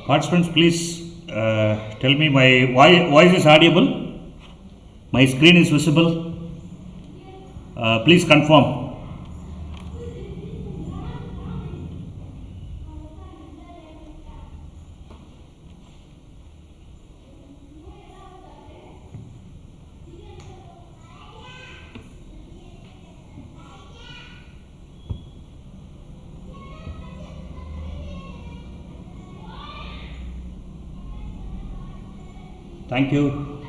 Participants, please tell me my voice is audible, my screen is visible. Please confirm. Thank you.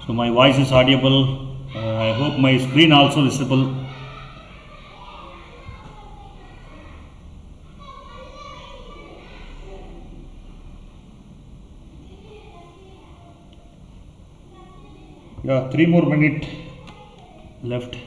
So my voice is audible. I hope my screen also visible. Yeah, 3 more minutes left.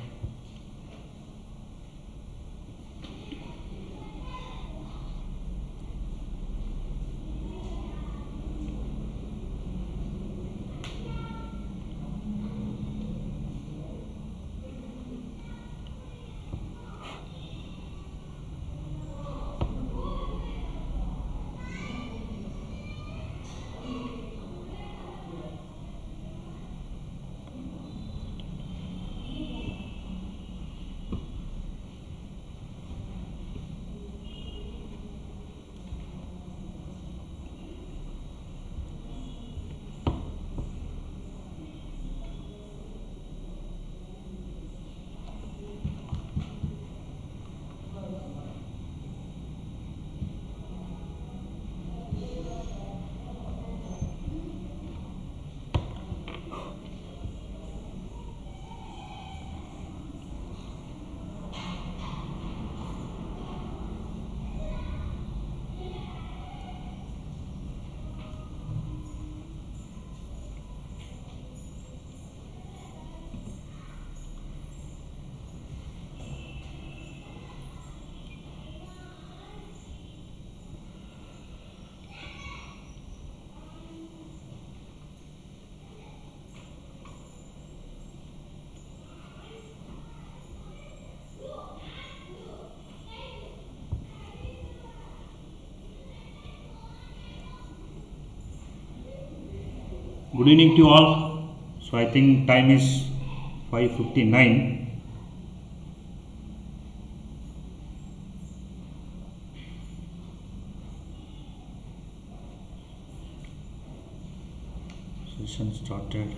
Good evening to all. So I think time is 5:59. Session started.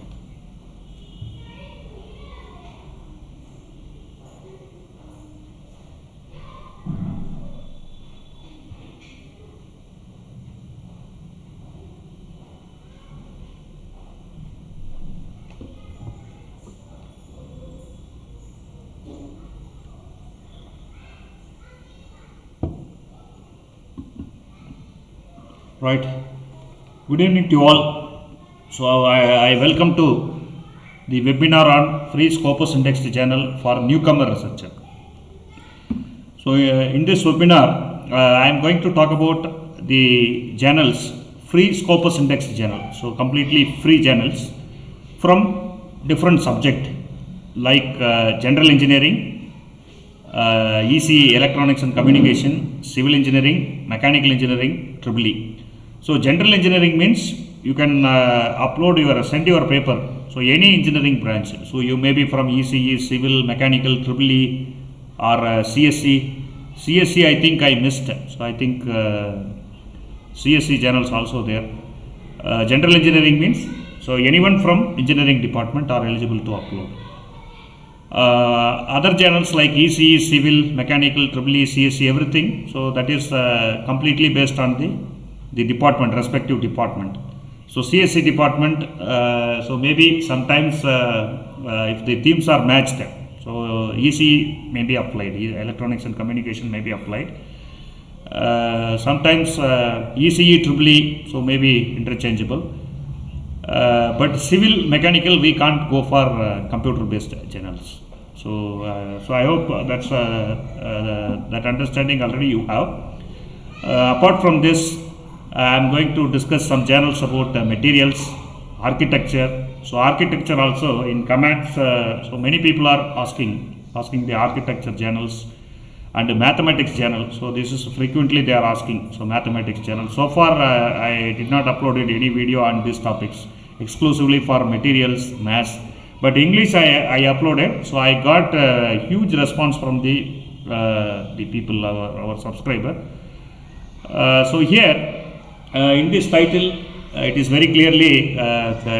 Right. Good evening to all. So I welcome to the webinar on free Scopus Indexed Journal for newcomer researcher. So in this webinar, I am going to talk about the journals, free Scopus Indexed Journal. So completely free journals from different subject like general engineering, ECE, Electronics and Communication, Civil Engineering, Mechanical Engineering, Tripoli. So general engineering means you can send your paper. So any engineering branch. So you may be from ECE, Civil, Mechanical, Tripoli, or CSE. CSE I think I missed. So I think CSE journals also there. General engineering means so anyone from engineering department are eligible to upload. Other journals like ECE, Civil, Mechanical, Tripoli, CSE, everything. So that is completely based on the department, respective department. So CSE department, so maybe sometimes if the themes are matched, so ECE may be applied, Electronics and Communication may be applied. Sometimes ECE, Tripoli, so may be interchangeable. But Civil, Mechanical, we can't go for computer-based journals. So, so I hope that's that understanding already you have. Apart from this, I am going to discuss some journals about materials, architecture. So architecture also in comments, so many people are asking the architecture journals and mathematics journal. So this is frequently they are asking. So mathematics journal. So far I did not upload any video on these topics exclusively for materials, maths. But English I uploaded. So I got a huge response from the people, our subscriber. So here in this title, it is very clearly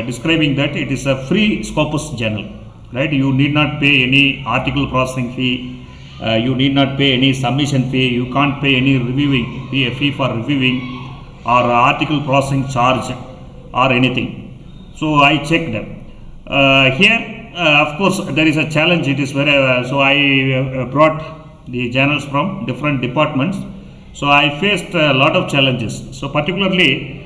describing that it is a free Scopus journal, right? You need not pay any article processing fee, you need not pay any submission fee, you can't pay any reviewing fee for reviewing or article processing charge or anything. So I checked them. Here, of course, there is a challenge. It is very so I brought the journals from different departments. So I faced a lot of challenges. So particularly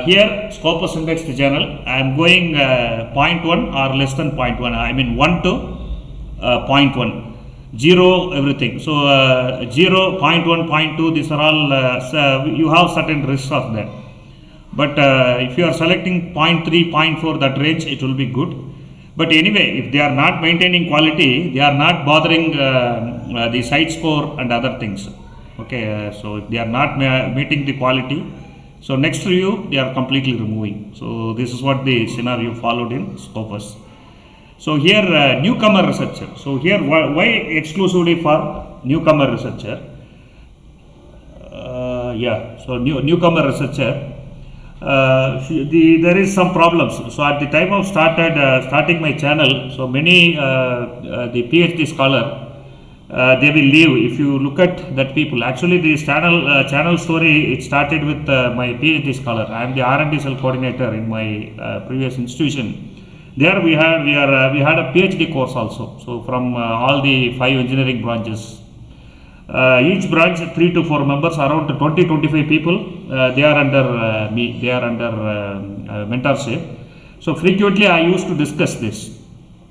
here Scopus Indexed Journal, I am going 0.1 or less than 0.1. I mean 1 to 0.1, 0 everything. So 0, 0.1, 0.2. These are all you have certain risks of that. But if you are selecting 0.3, 0.4, that range, it will be good. But anyway, if they are not maintaining quality, they are not bothering the site score and other things. Okay, so if they are not meeting the quality, so next review they are completely removing. So this is what the scenario followed in Scopus. So here newcomer researcher. So here why exclusively for newcomer researcher? So newcomer researcher. There is some problems. So at the time of starting my channel, so many the PhD scholar they will leave. If you look at that people, actually this channel story, it started with my PhD scholar. I am the R&D cell coordinator in my previous institution. There we had a PhD course also. So from all the 5 engineering branches. Each branch 3 to 4 members, around 20-25 people, they are under me, they are under mentorship. So frequently I used to discuss this.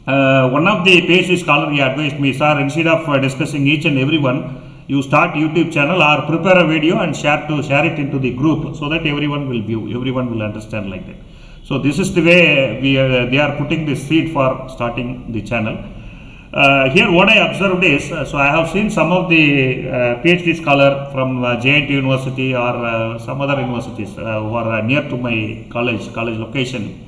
One of the PhD scholar, he advised me, sir, instead of discussing each and every one, you start YouTube channel or prepare a video and share it into the group so that everyone will view, everyone will understand like that. So this is the way they are putting the seed for starting the channel. Here what I observed is, so I have seen some of the PhD scholar from JNT University or some other universities who are near to my college location.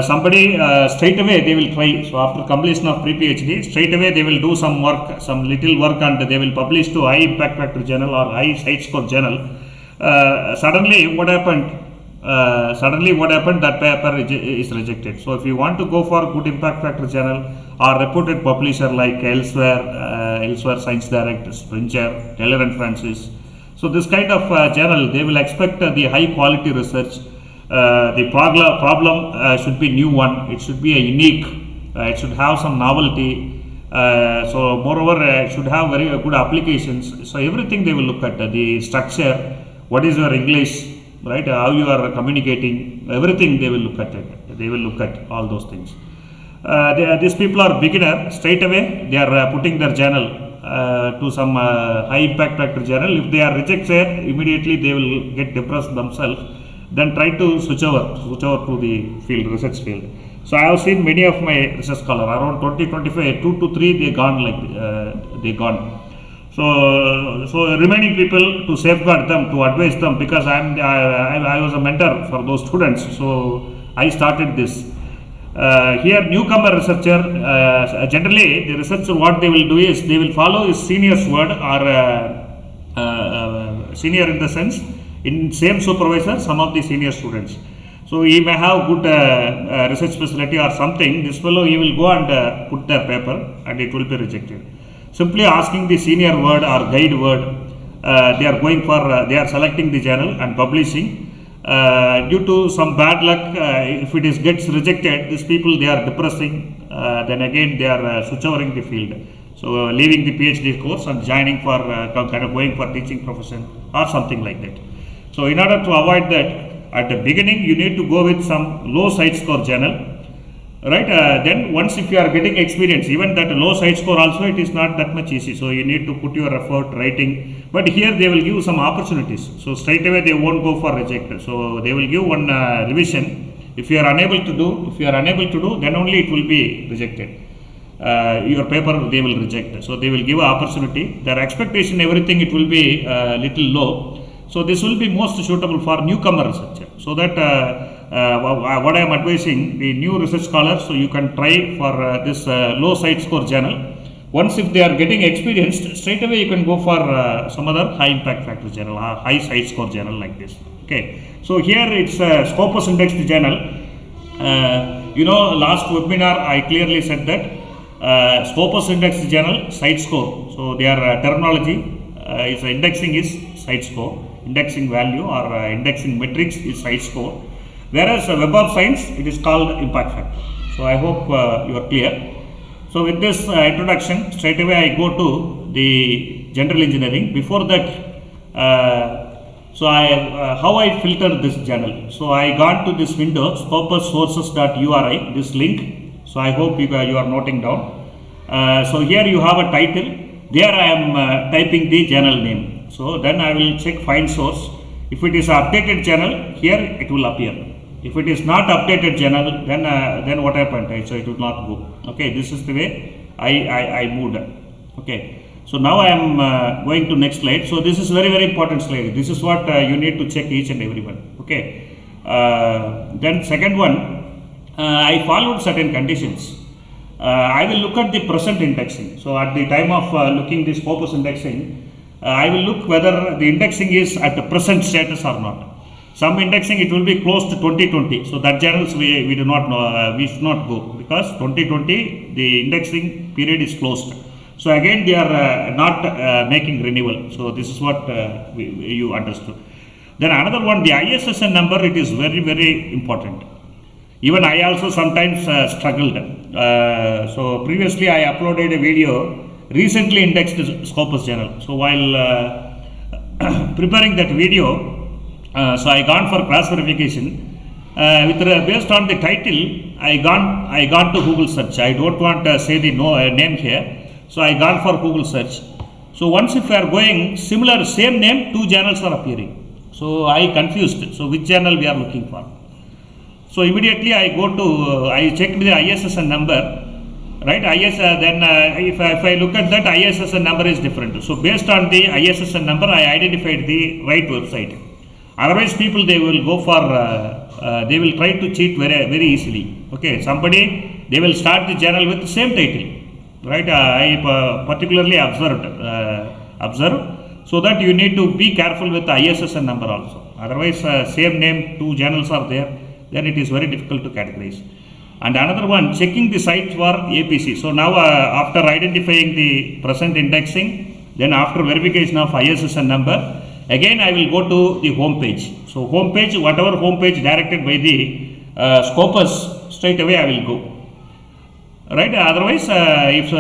Somebody straight away they will try, so after completion of pre-PhD, straight away they will do some work, some little work, and they will publish to high impact factor journal or high site score journal. Suddenly what happened, that paper is rejected. So if you want to go for good impact factor journal or reputed publisher like Elsewhere Science Direct, Springer, Taylor and Francis, so this kind of journal, they will expect the high quality research. The problem should be new one, it should be a unique, it should have some novelty, so moreover it should have very good applications. So everything they will look at, the structure, what is your English, right, how you are communicating, everything they will look at it. They will look at all those things. These people are beginner, straight away they are putting their journal to some high impact factor journal. If they are rejected, immediately they will get depressed themselves then try to switch over to the field, research field. So I have seen many of my research scholars around 2025, 2 to 3 they gone they gone. So remaining people to safeguard them, to advise them, because I was a mentor for those students. So I started this. Here newcomer researcher, generally the researcher what they will do is they will follow his senior's word, or senior in the sense in same supervisor some of the senior students. So he may have good research facility or something. This fellow he will go and put their paper and it will be rejected. Simply asking the senior word or guide word, they are going for they are selecting the journal and publishing. Due to some bad luck, if it is gets rejected, these people they are depressing. Then again they are switching the field. So leaving the PhD course and joining for kind of going for teaching profession or something like that. So in order to avoid that, at the beginning you need to go with some low site score journal, right? Then once if you are getting experience, even that low site score also it is not that much easy. So you need to put your effort writing. But here they will give some opportunities. So straight away they won't go for reject. So they will give one revision. If you are unable to do, then only it will be rejected. Your paper they will reject. So they will give an opportunity. Their expectation everything it will be little low. So this will be most suitable for newcomer researcher. So that what I am advising the new research scholars, so you can try for this low site score journal. Once if they are getting experienced, straight away you can go for some other high impact factor journal, high site score journal like this. Okay. So here it's Scopus Indexed Journal. Last webinar I clearly said that Scopus Indexed Journal site score. So their terminology is indexing is site score. Indexing value or indexing metrics is site score, whereas Web of Science it is called impact factor. So I hope you are clear. So with this introduction, straight away I go to the general engineering. Before that, how I filter this journal. So I got to this window scopussources.uri, this link. So I hope you are noting down. So here you have a title. There I am typing the journal name. So then I will check find source. If it is updated journal, here it will appear. If it is not updated journal, then what happened? So it will not go. Okay, this is the way I moved. Okay, so now I am going to next slide. So this is very important slide. This is what you need to check each and every one. Okay. Then second one, I followed certain conditions. I will look at the present indexing. So at the time of looking this Scopus indexing, I will look whether the indexing is at the present status or not. Some indexing it will be close to 2020. So that journals we do not know, we should not go, because 2020 the indexing period is closed. So again they are not making renewal. So this is what you understood. Then another one, the ISSN number, it is very important. Even I also sometimes struggled. So previously I uploaded a video, recently indexed Scopus journal. So while preparing that video, so I gone for cross verification. Based on the title, I gone to Google search. I don't want to say the name here. So I gone for Google search. So once if you are going similar same name, two journals are appearing. So I confused. So which journal we are looking for? So immediately I go to I checked the ISSN number. Right, then if I look at that, ISSN number is different. So based on the ISSN number, I identified the right website. Otherwise, people they will go for they will try to cheat very easily. Okay, somebody they will start the journal with the same title. Right, I particularly observed so that you need to be careful with the ISSN number also. Otherwise, same name, two journals are there, then it is very difficult to categorize. And another one, checking the site for APC. So now after identifying the present indexing, then after verification of ISSN number, again I will go to the home page. So home page, whatever home page directed by the Scopus, straight away I will go. Right, otherwise if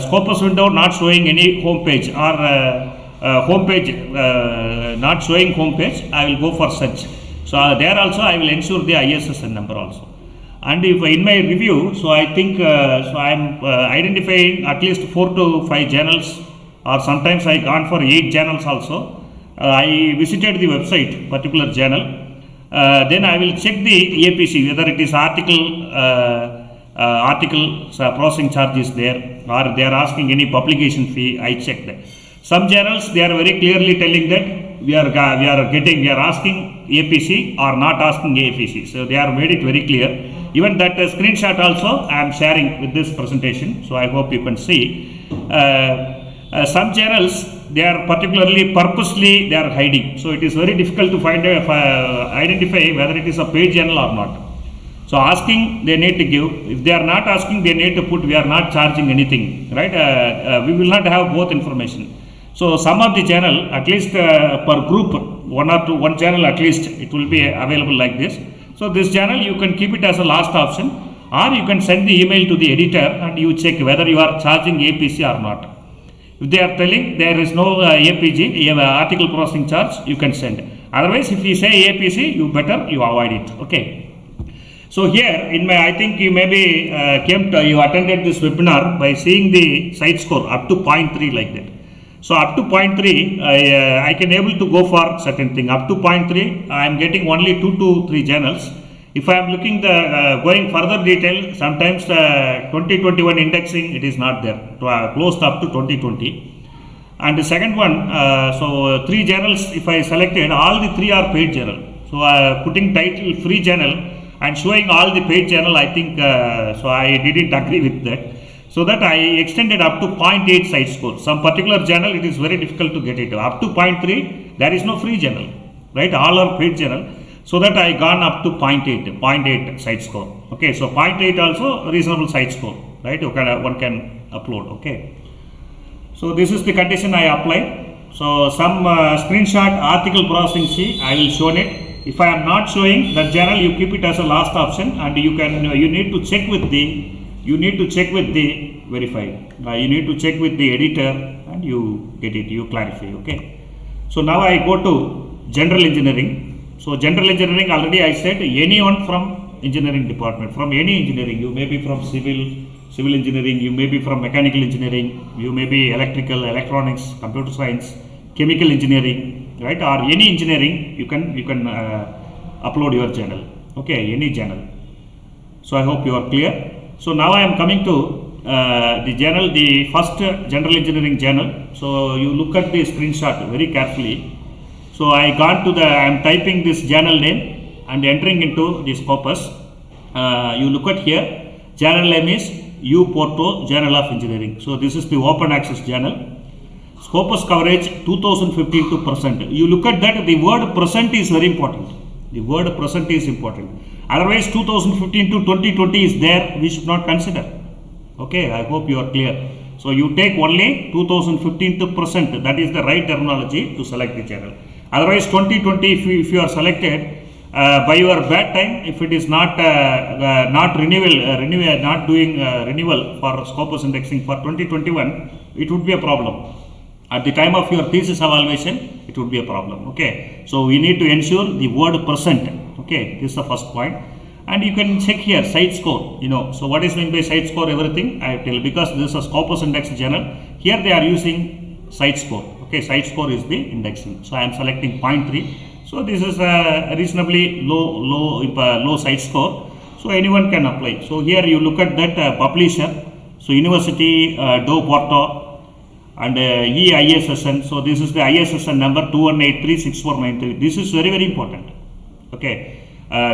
Scopus window not showing any home page or home page not showing home page, I will go for search. So there also I will ensure the ISSN number also. And if in my review, so I think so I am identifying at least 4 to 5 journals, or sometimes I gone for 8 journals also. I visited the website, particular journal. then I will check the APC whether it is article processing charge is there, or they are asking any publication fee. I check that. Some journals they are very clearly telling that we are asking APC or not asking APC. So they are made it very clear. Even that screenshot also I am sharing with this presentation. So I hope you can see. Some journals they are particularly purposely they are hiding. So it is very difficult to find identify whether it is a paid journal or not. So asking they need to give. If they are not asking, they need to put we are not charging anything, right? We will not have both information. So some of the channel, at least per group, one channel at least it will be available like this. So this channel you can keep it as a last option, or you can send the email to the editor and you check whether you are charging APC or not. If they are telling there is no APG, article processing charge, you can send. Otherwise, if you say APC, you avoid it. Okay. So here in my, I think you maybe you attended this webinar by seeing the site score up to 0.3 like that. So up to 0.3, I can able to go for certain thing. Up to 0.3, I am getting only 2 to 3 journals. If I am looking the going further detail, sometimes 2021 indexing it is not there. Closed up to 2020. And the second one, so 3 journals if I selected, all the 3 are paid journal. So putting title free journal and showing all the paid journal, I think so I didn't agree with that. So that I extended up to 0.8 site score. Some particular journal it is very difficult to get it. Up to 0.3 there is no free journal, right? All are paid journal. So that I gone up to 0.8 site score. Okay, so 0.8 also reasonable site score, right? One can upload. Okay. So this is the condition I apply. So some screenshot article processing fee I will show it. If I am not showing that journal, you keep it as a last option, and you need to check with the verified. You need to check with the editor and you get it, you clarify. Okay. So now I go to general engineering. So general engineering already I said anyone from engineering department, from any engineering, you may be from civil engineering, you may be from mechanical engineering, you may be electrical, electronics, computer science, chemical engineering, right? Or any engineering, you can upload your journal. Okay, any journal. So I hope you are clear. So now I am coming to the journal, the first general engineering journal. So you look at the screenshot very carefully. So I am typing this journal name and entering into the Scopus. You look at here, journal name is U-Porto Journal of Engineering. So this is the open access journal. Scopus coverage 2015 to present. You look at that, the word present is very important. The word present is important. Otherwise 2015 to 2020 is there, we should not consider. Okay, I hope you are clear. So you take only 2015 to present, that is the right terminology to select the journal. Otherwise 2020 if you are selected by your bad time, if it is not renewal for Scopus indexing for 2021, it would be a problem. At the time of your thesis evaluation, it would be a problem. Okay, so we need to ensure the word present. Okay, this is the first point. And you can check here site score. So what is meant by site score? Everything I tell, because this is a Scopus Indexed Journal. Here they are using site score. Okay, site score is the indexing. So I am selecting 0.3. So this is a reasonably low site score. So anyone can apply. So here you look at that publisher. So University do Porto and EISSN. So this is the ISSN number 21836493. This is very, very important. Okay.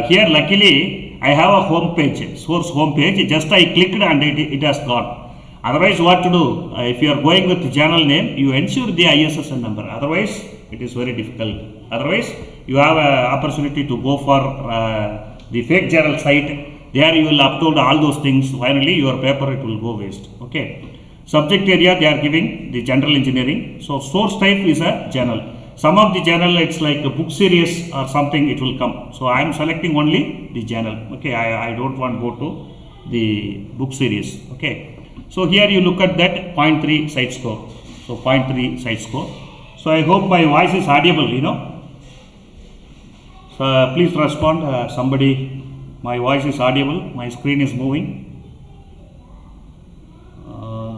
Here luckily I have a home page, source home page. Just I clicked and it has gone. Otherwise what to do? If you are going with the journal name, you ensure the ISSN number. Otherwise it is very difficult. Otherwise you have an opportunity to go for the fake journal site. There you will upload all those things. Finally your paper it will go waste. Okay. Subject area they are giving the general engineering. So source type is a journal. Some of the journal it's like a book series or something it will come. So I am selecting only the journal. Okay, I don't want to go to the book series. Okay. So here you look at that 0.3 site score. So 0.3 site score. So I hope my voice is audible, So please respond. Somebody, my voice is audible. My screen is moving.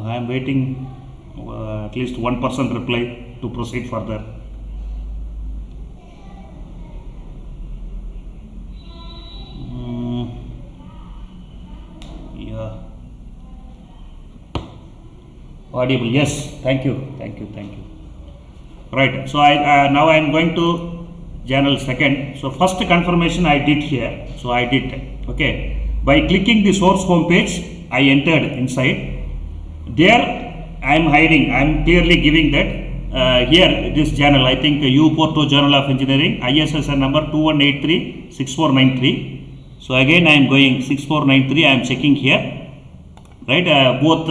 I am waiting at least 1% reply to proceed further. Yeah. Audible. Yes. Thank you. Right. So now I am going to journal second. So first confirmation I did here. So I did. Okay. By clicking the source home page, I entered inside. There I am hiding. I am clearly giving that here this journal. I think U Porto Journal of Engineering, ISSN number 2183-6493. So again I am going 6493. I am checking here. Right, both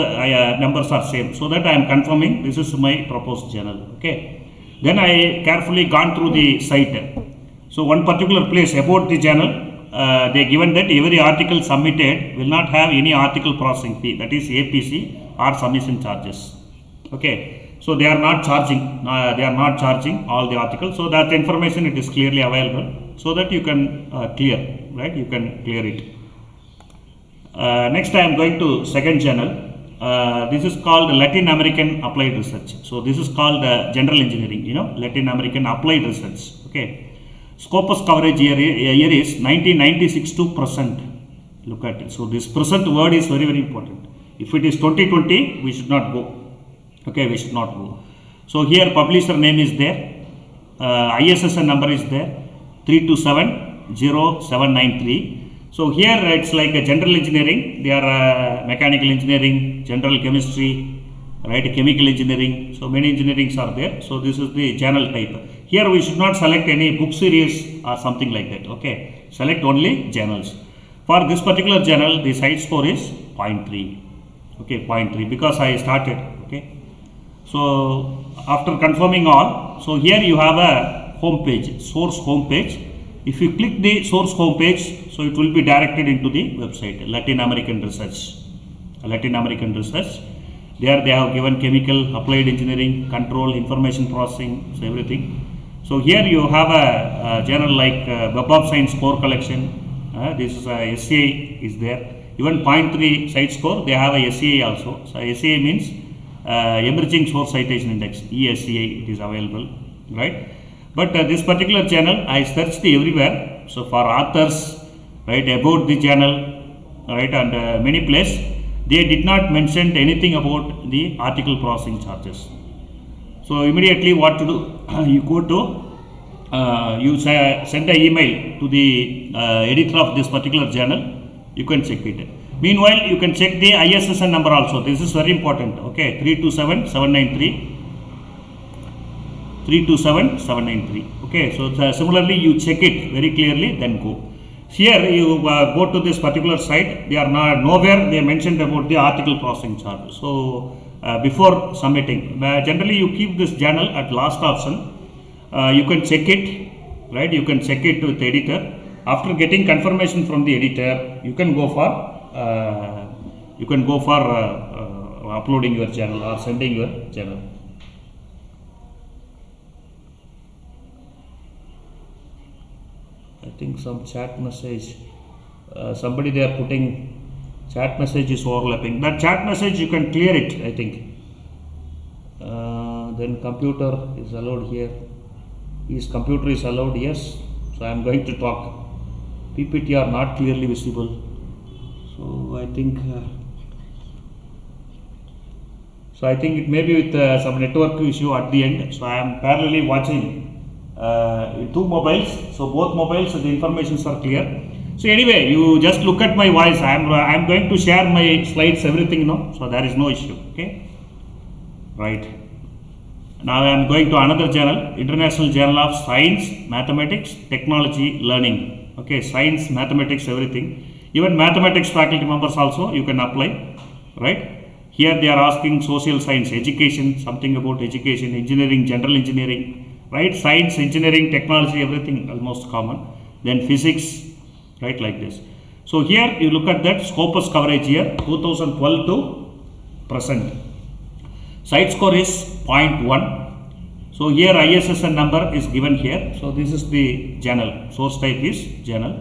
numbers are same, so that I am confirming this is my proposed journal. Okay. Then I carefully gone through the site. So one particular place about the journal, they given that every article submitted will not have any article processing fee, that is APC or submission charges. Okay. So they are not charging. All the articles. So that information it is clearly available, so that you can clear. Right, you can clear it. Next I am going to second journal. This is called Latin American Applied Research. So this is called General Engineering, Latin American Applied Research. Okay. Scopus coverage year is 1996 to present. Look at it. So this present word is very important. If it is 2020, we should not go. Okay, we should not go. So here publisher name is there. ISSN number is there. 3270793. So here it's like a general engineering, they are mechanical engineering, general chemistry, right, chemical engineering, so many engineerings are there. So this is the journal type. Here we should not select any book series or something like that, okay, select only journals. For this particular journal, the site score is 0.3, okay, 0.3 because I started, okay. So after confirming all, so here you have a home page, source home page. If you click the source home page, so it will be directed into the website, Latin American Research. There they have given chemical, applied engineering, control, information processing, so everything. So here you have a journal like Web of Science score collection. This is a SCI is there. Even 0.3 site score, they have a SCI also. So SCI means Emerging Source Citation Index, ESCI, it is available, right? But this particular journal, I searched everywhere. So for authors, right, about the journal, right, and many places, they did not mention anything about the article processing charges. So immediately what to do? You go to, send an email to the editor of this particular journal. You can check it. Meanwhile, you can check the ISSN number also. This is very important. Okay, 327793. 327793. Okay, so similarly you check it very clearly, then go. Here you go to this particular site. They are nowhere they mentioned about the article processing charge. So before submitting, generally you keep this journal at last option. You can check it, right? You can check it with the editor. After getting confirmation from the editor, you can go for uploading your journal or sending your journal. I think some chat message, somebody they are putting chat message is overlapping. That chat message you can clear it, I think. Then computer is allowed here. His computer is allowed, yes. So I am going to talk. PPT are not clearly visible. So I think it may be with some network issue at the end. So I am parallelly watching two mobiles, so both mobiles the informations are clear. So anyway, you just look at my voice. I am going to share my slides, everything, so there is no issue. Okay, right. Now I am going to another journal, International Journal of Science, Mathematics, Technology, Learning. Okay, science, mathematics, everything. Even mathematics faculty members also you can apply, right? Here they are asking social science, education, something about education, engineering, general engineering. Right, science, engineering, technology, everything almost common. Then physics, right, like this. So here you look at that Scopus coverage year 2012 to present. Site score is 0.1. So here ISSN number is given here. So this is the journal. Source type is journal.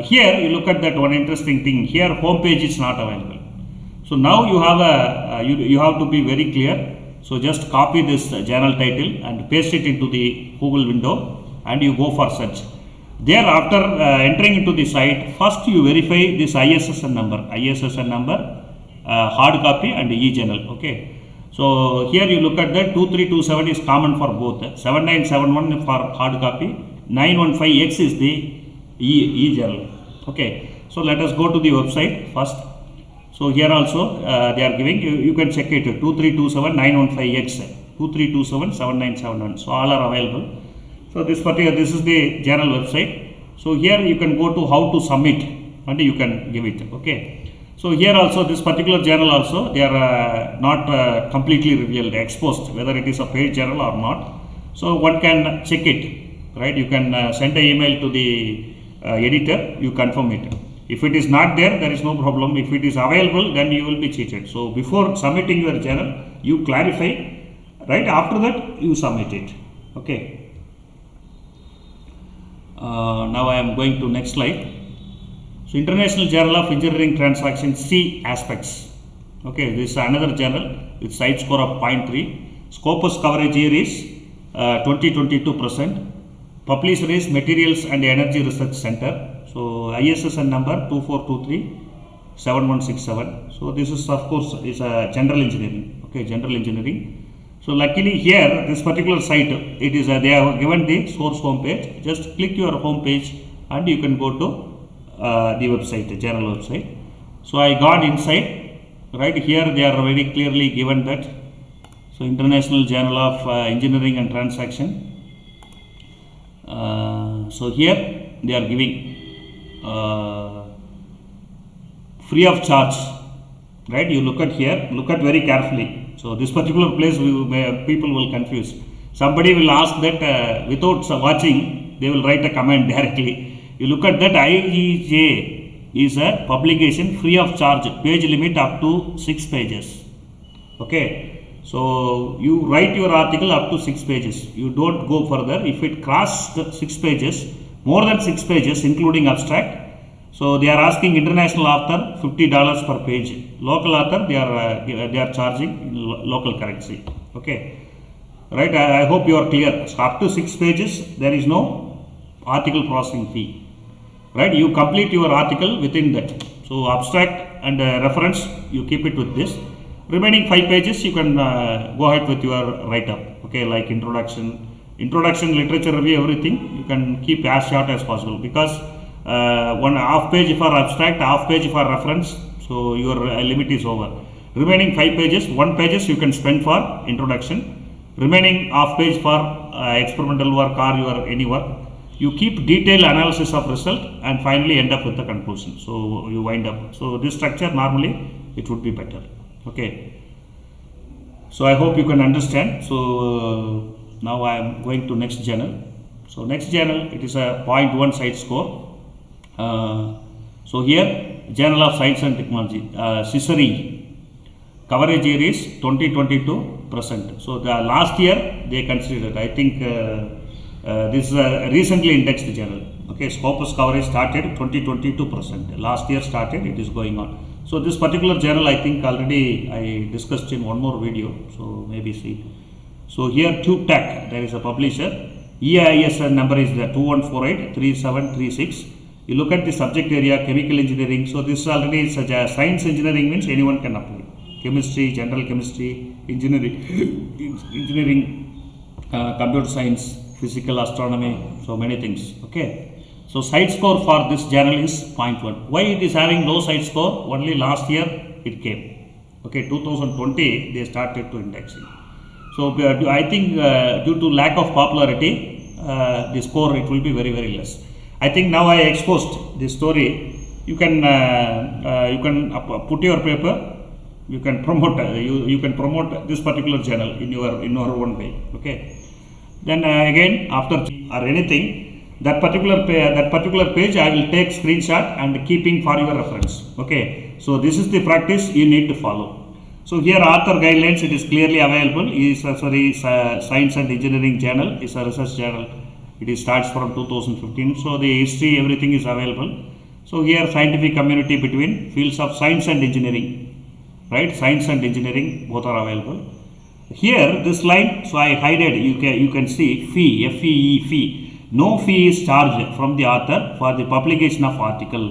Here you look at that one interesting thing. Here home page is not available. So now you have you have to be very clear. So just copy this journal title and paste it into the Google window and you go for search. There, after entering into the site, first you verify this ISSN number, hard copy and e-journal. Okay. So here you look at that 2327 is common for both. 7971 for hard copy, 915X is the e-journal. Okay. So let us go to the website first. So here also they are giving, you can check it, 2327 915X, 2327 7971. So all are available. So this is the journal website. So here you can go to how to submit and you can give it. Okay. So here also this particular journal also, they are not completely revealed, exposed, whether it is a paid journal or not. So one can check it, right? You can send an email to the editor, you confirm it. If it is not there, there is no problem. If it is available, then you will be cheated. So before submitting your journal, you clarify, right? After that, you submit it. Okay. Now I am going to next slide. So International Journal of Engineering Transactions C aspects. Okay, this is another journal with site score of 0.3. Scopus coverage year is 2022%. Publisher is Materials and Energy Research Center. So ISSN number 2423-7167. So this is of course is a general engineering. Okay, general engineering. So luckily here this particular site, it is they have given the source home page. Just click your home page and you can go to the website, the journal website. So I got inside, right here they are very clearly given that. So International Journal of Engineering and Transaction. So here they are giving free of charge, right? You look at here, look at very carefully. So this particular place people will confuse. Somebody will ask that without watching, they will write a comment directly. You look at that IEJ is a publication free of charge, page limit up to 6 pages. Okay. So you write your article up to 6 pages. You don't go further. If it crosses 6 pages, more than 6 pages including abstract, so they are asking international author $50 per page. Local author they are charging in local currency. Okay. Right. I hope you are clear. So up to 6 pages there is no article processing fee. Right, you complete your article within that. So abstract and reference, you keep it with this. Remaining 5 pages, you can go ahead with your write-up. Okay, like introduction, literature review, everything. You can keep as short as possible because one half page for abstract, half page for reference. So your limit is over. Remaining 5 pages, 1 pages you can spend for introduction. Remaining half page for experimental work or your any work. You keep detailed analysis of result and finally end up with the conclusion. So you wind up. So this structure normally it would be better. Okay. So I hope you can understand. So now I am going to next journal. So next journal, it is a 0.1 site score. So here Journal of Science and Technology, CISRE, coverage year is 2022%. So the last year they considered, I think this is a recently indexed journal. Okay, Scopus coverage started 2022%. Last year started, it is going on. So this particular journal, I think already I discussed in one more video. So maybe see. So here TubeTech, there is a publisher. EISN number is the 21483736. You look at the subject area, chemical engineering. So this already is such a science engineering means anyone can apply. Chemistry, general chemistry, engineering, computer science, physical astronomy, so many things. Okay. So site score for this journal is 0.1. Why it is having low site score? Only last year it came. Okay, 2020 they started to indexing. So I think due to lack of popularity, the score it will be very less. I think now I exposed this story. You can put your paper. You can promote you can promote this particular journal in your own way. Okay. Then again after or anything, that particular page I will take screenshot and keeping for your reference. Okay. So this is the practice you need to follow. So here author guidelines, it is clearly available. Science and Engineering Journal is a research journal. It starts from 2015. So the history, everything is available. So here scientific community between fields of science and engineering, right? Science and engineering both are available. Here this line, so I hided. You can see fee, FEE fee. no fee is charged from the author for the publication of article.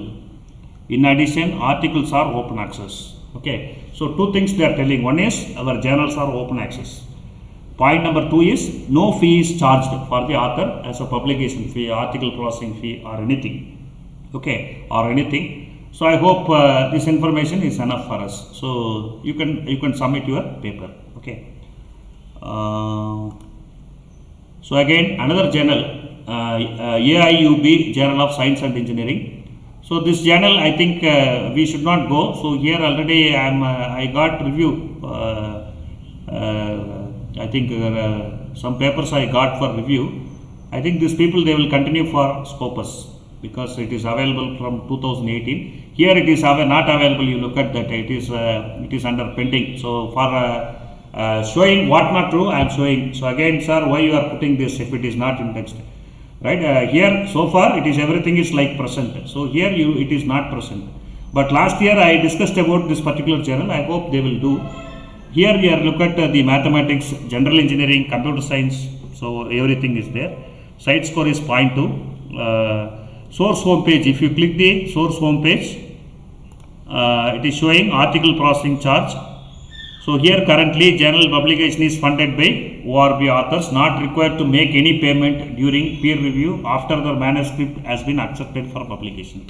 In addition, articles are open access. Okay, so two things they are telling. One is our journals are open access. Point number 2 is no fee is charged for the author as a publication fee, article processing fee, or anything. Okay, or anything. So I hope this information is enough for us. So you can submit your paper. Okay. So again, another journal, AIUB Journal of Science and Engineering. So this journal, I think we should not go. So here already I got review. I think some papers I got for review. I think these people, they will continue for Scopus because it is available from 2018. Here it is not available. You look at that. It is under pending. So for showing what not true, I am showing. So again, sir, why you are putting this if it is not indexed? Right, here so far it is everything is like present. So here it is not present. But last year I discussed about this particular journal. I hope they will do. Here we are look at the mathematics, general engineering, computer science. So everything is there. Site score is 0.2. Source home page. If you click the source home page, it is showing article processing charge. So here currently journal publication is funded by ORB authors, not required to make any payment during peer review after the manuscript has been accepted for publication.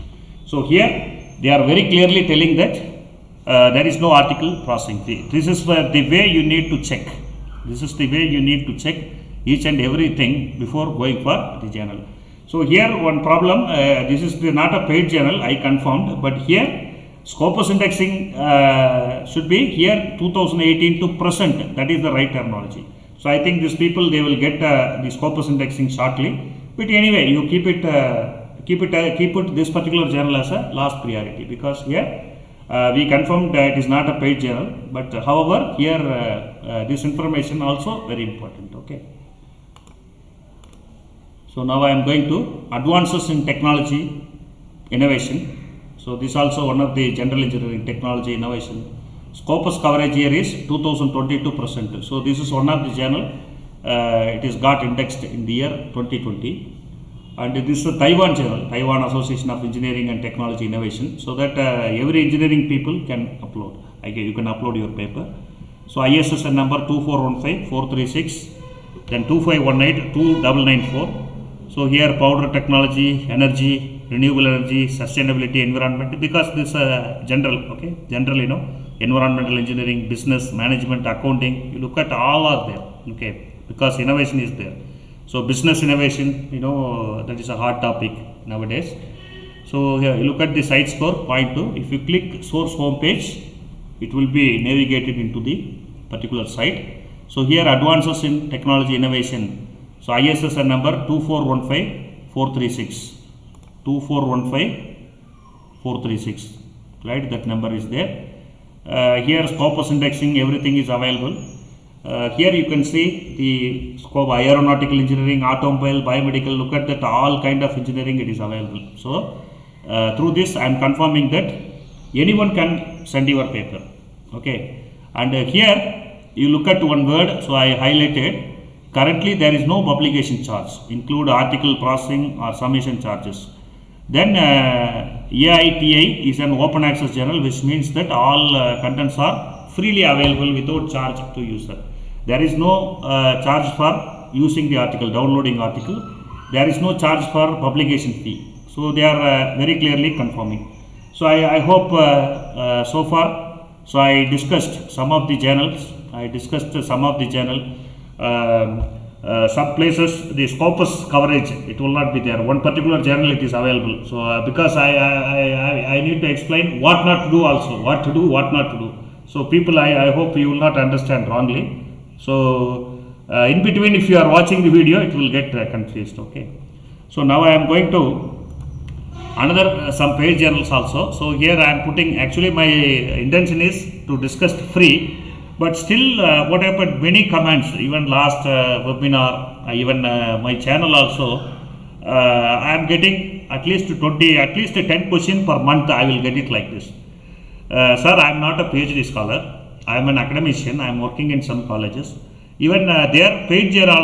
So here they are very clearly telling that there is no article processing fee. This is the way you need to check. This is the way you need to check each and everything before going for the journal. So here one problem, this is not a paid journal, I confirmed, but here Scopus indexing should be here 2018 to present. That is the right terminology. So I think these people, they will get the Scopus indexing shortly. But anyway, you keep it this particular journal as a last priority, because here we confirmed that it is not a paid journal. But however, here this information also very important. Okay. So now I am going to advances in technology innovation. So this also one of the general engineering technology innovation. Scopus coverage year is 2022%. So this is one of the journal. It is got indexed in the year 2020, and this is a Taiwan journal, Taiwan Association of Engineering and Technology Innovation. So that every engineering people can upload. Okay, you can upload your paper. So ISSN number 2415436, then 25182994. So here powder technology, energy, renewable energy, sustainability, environment, because this general, okay, general, environmental engineering, business, management, accounting, you look at all are there, okay, because innovation is there. So business innovation, that is a hot topic nowadays. So here you look at the site score 0.2. If you click source home page, it will be navigated into the particular site. So here advances in technology innovation. So ISSN number 2415436. 2415436, right? That number is there. Here Scopus indexing, everything is available. Here you can see the scope, aeronautical engineering, automobile, biomedical. Look at that, all kind of engineering it is available. So through this I am confirming that anyone can send your paper. Okay, and here you look at one word. So I highlighted. Currently there is no publication charge, include article processing or submission charges. Then AITI is an open access journal, which means that all contents are freely available without charge to user. There is no charge for using the article, downloading article. There is no charge for publication fee. So they are very clearly confirming. So I hope so far. So I discussed some of the journals. Some places the Scopus coverage, it will not be there. One particular journal it is available. So because I need to explain what not to do also, what to do, what not to do. So people, I hope you will not understand wrongly. So in between, if you are watching the video, it will get confused. Okay. So now I am going to another some paid journals also. So here I am putting, actually my intention is to discuss free. But still, what happened, many comments, even last webinar, even my channel also, I am getting at least 10 questions per month, I will get it like this. Sir, I am not a PhD scholar, I am an academician, I am working in some colleges. Even their paid journal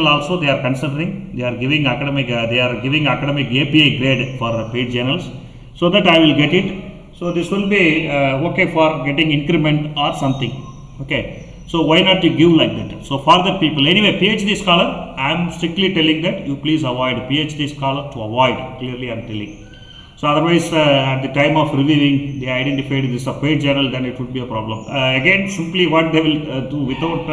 also they are considering. They are giving academic API grade for paid journals, so that I will get it. So this will be okay for getting increment or something. Okay. So why not you give like that? So for the people, anyway, PhD scholar, I am strictly telling that you please avoid PhD scholar to avoid. Clearly, I am telling. So otherwise, at the time of reviewing, they identified this a paid journal, then it would be a problem. Again, simply what they will do without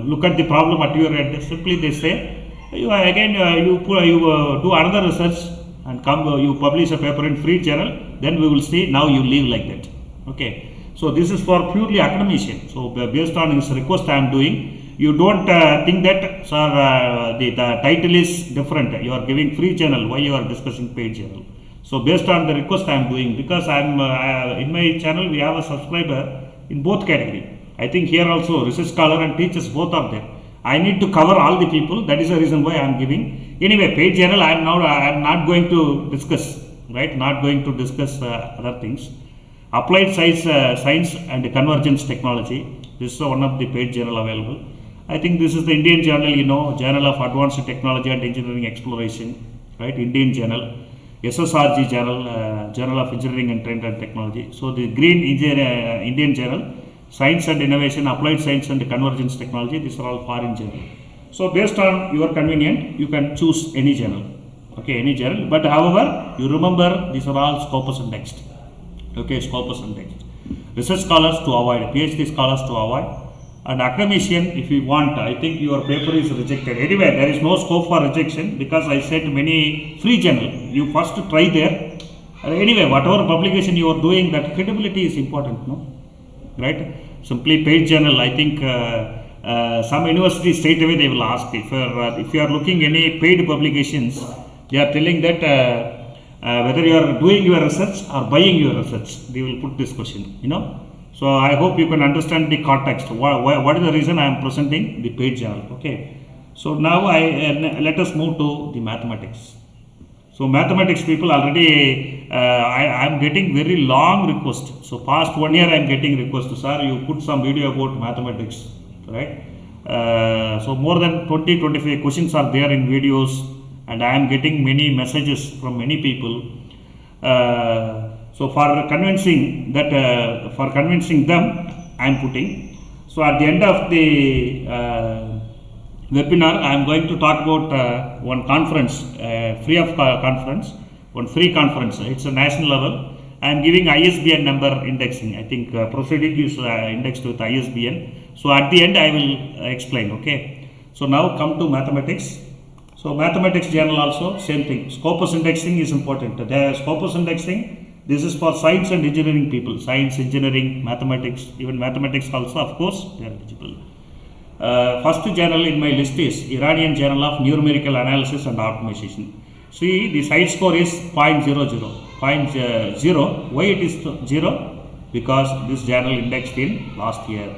look at the problem at your end. Simply they say, you do another research and you publish a paper in free journal. Then we will see. Now you leave like that. Okay. So this is for purely academician. So based on his request I am doing. You don't think that, sir, the title is different. You are giving free journal. Why you are discussing paid journal? So based on the request I am doing, because I am in my channel we have a subscriber in both category. I think here also research scholar and teachers both are there. I need to cover all the people. That is the reason why I am giving. Anyway, paid journal I am not going to discuss. Right? Not going to discuss other things. Applied science and convergence technology. This is one of the paid journal available. I think this is the Indian journal, Journal of Advanced Technology and Engineering Exploration, right? Indian journal, SSRG journal, Journal of Engineering and Trend and Technology. So the green Indian journal, Science and Innovation, Applied Science and Convergence Technology. These are all foreign journal. So based on your convenience, you can choose any journal. Okay, any journal. But however, you remember these are all Scopus Indexed. Okay, Scopus Indexed. Research scholars to avoid, PhD scholars to avoid. And academician, if you want, I think your paper is rejected. Anyway, there is no scope for rejection because I said many free journal. You first try there. Anyway, whatever publication you are doing, that credibility is important, no? Right? Simply paid journal, I think some universities straight away they will ask if you are looking any paid publications, they are telling that whether you are doing your research or buying your research, they will put this question, So I hope you can understand the context. What is the reason I am presenting the paid journal? Okay. So now let us move to the mathematics. So mathematics people already I am getting very long request. So past 1 year I am getting request. Sir, you put some video about mathematics, right? So more than 20-25 questions are there in videos, and I am getting many messages from many people. So for convincing them, I am putting. So at the end of the webinar, I am going to talk about one conference, one free conference. It's a national level. I am giving ISBN number indexing. I think proceeding is indexed with ISBN. So at the end, I will explain. Okay. So now come to mathematics. So mathematics journal also same thing. Scopus indexing is important. The Scopus indexing. This is for science and engineering people. Science, engineering, mathematics, even mathematics also, of course, they are eligible. First journal in my list is Iranian Journal of Numerical Analysis and Optimization. See, the site score is 0.00. 0. Why it is 0? Because this journal indexed in last year.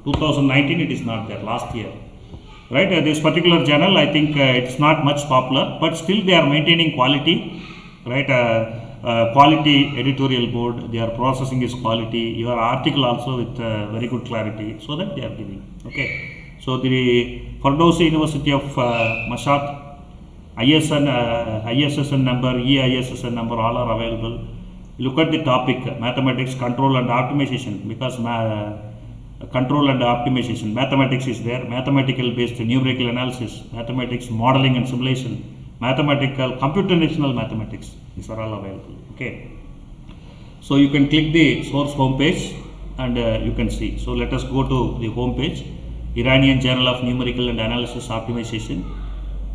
2019 it is not there, last year. Right? This particular journal, I think it's not much popular, but still they are maintaining quality. Right? Quality editorial board, their processing is quality, your article also with very good clarity, so that they are giving. Okay. So the Ferdowsi University of Mashhad, ISSN number, EISSN number, all are available. Look at the topic, mathematics, control and optimization, because control and optimization, mathematics is there, mathematical based numerical analysis, mathematics, modeling and simulation, mathematical, computational mathematics, these are all available. Okay. So you can click the source home page and you can see. So let us go to the home page, Iranian Journal of Numerical and Analysis Optimization.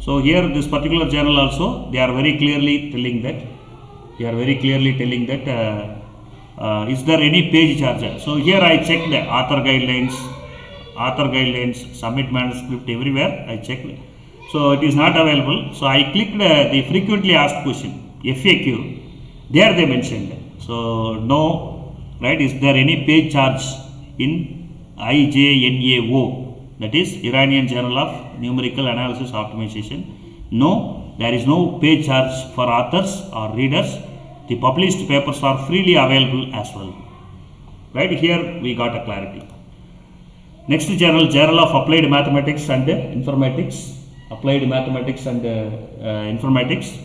So here this particular journal also, they are very clearly telling that, is there any page charge? So here I checked the author guidelines, submit manuscript, everywhere I checked. So it is not available. So I clicked the frequently asked question, FAQ. There they mentioned. So no, right? Is there any page charge in IJNAO? That is Iranian Journal of Numerical Analysis Optimization. No, there is no page charge for authors or readers. The published papers are freely available as well. Right here we got a clarity. Next journal, Journal of Applied Mathematics and Informatics. Applied Mathematics and Informatics.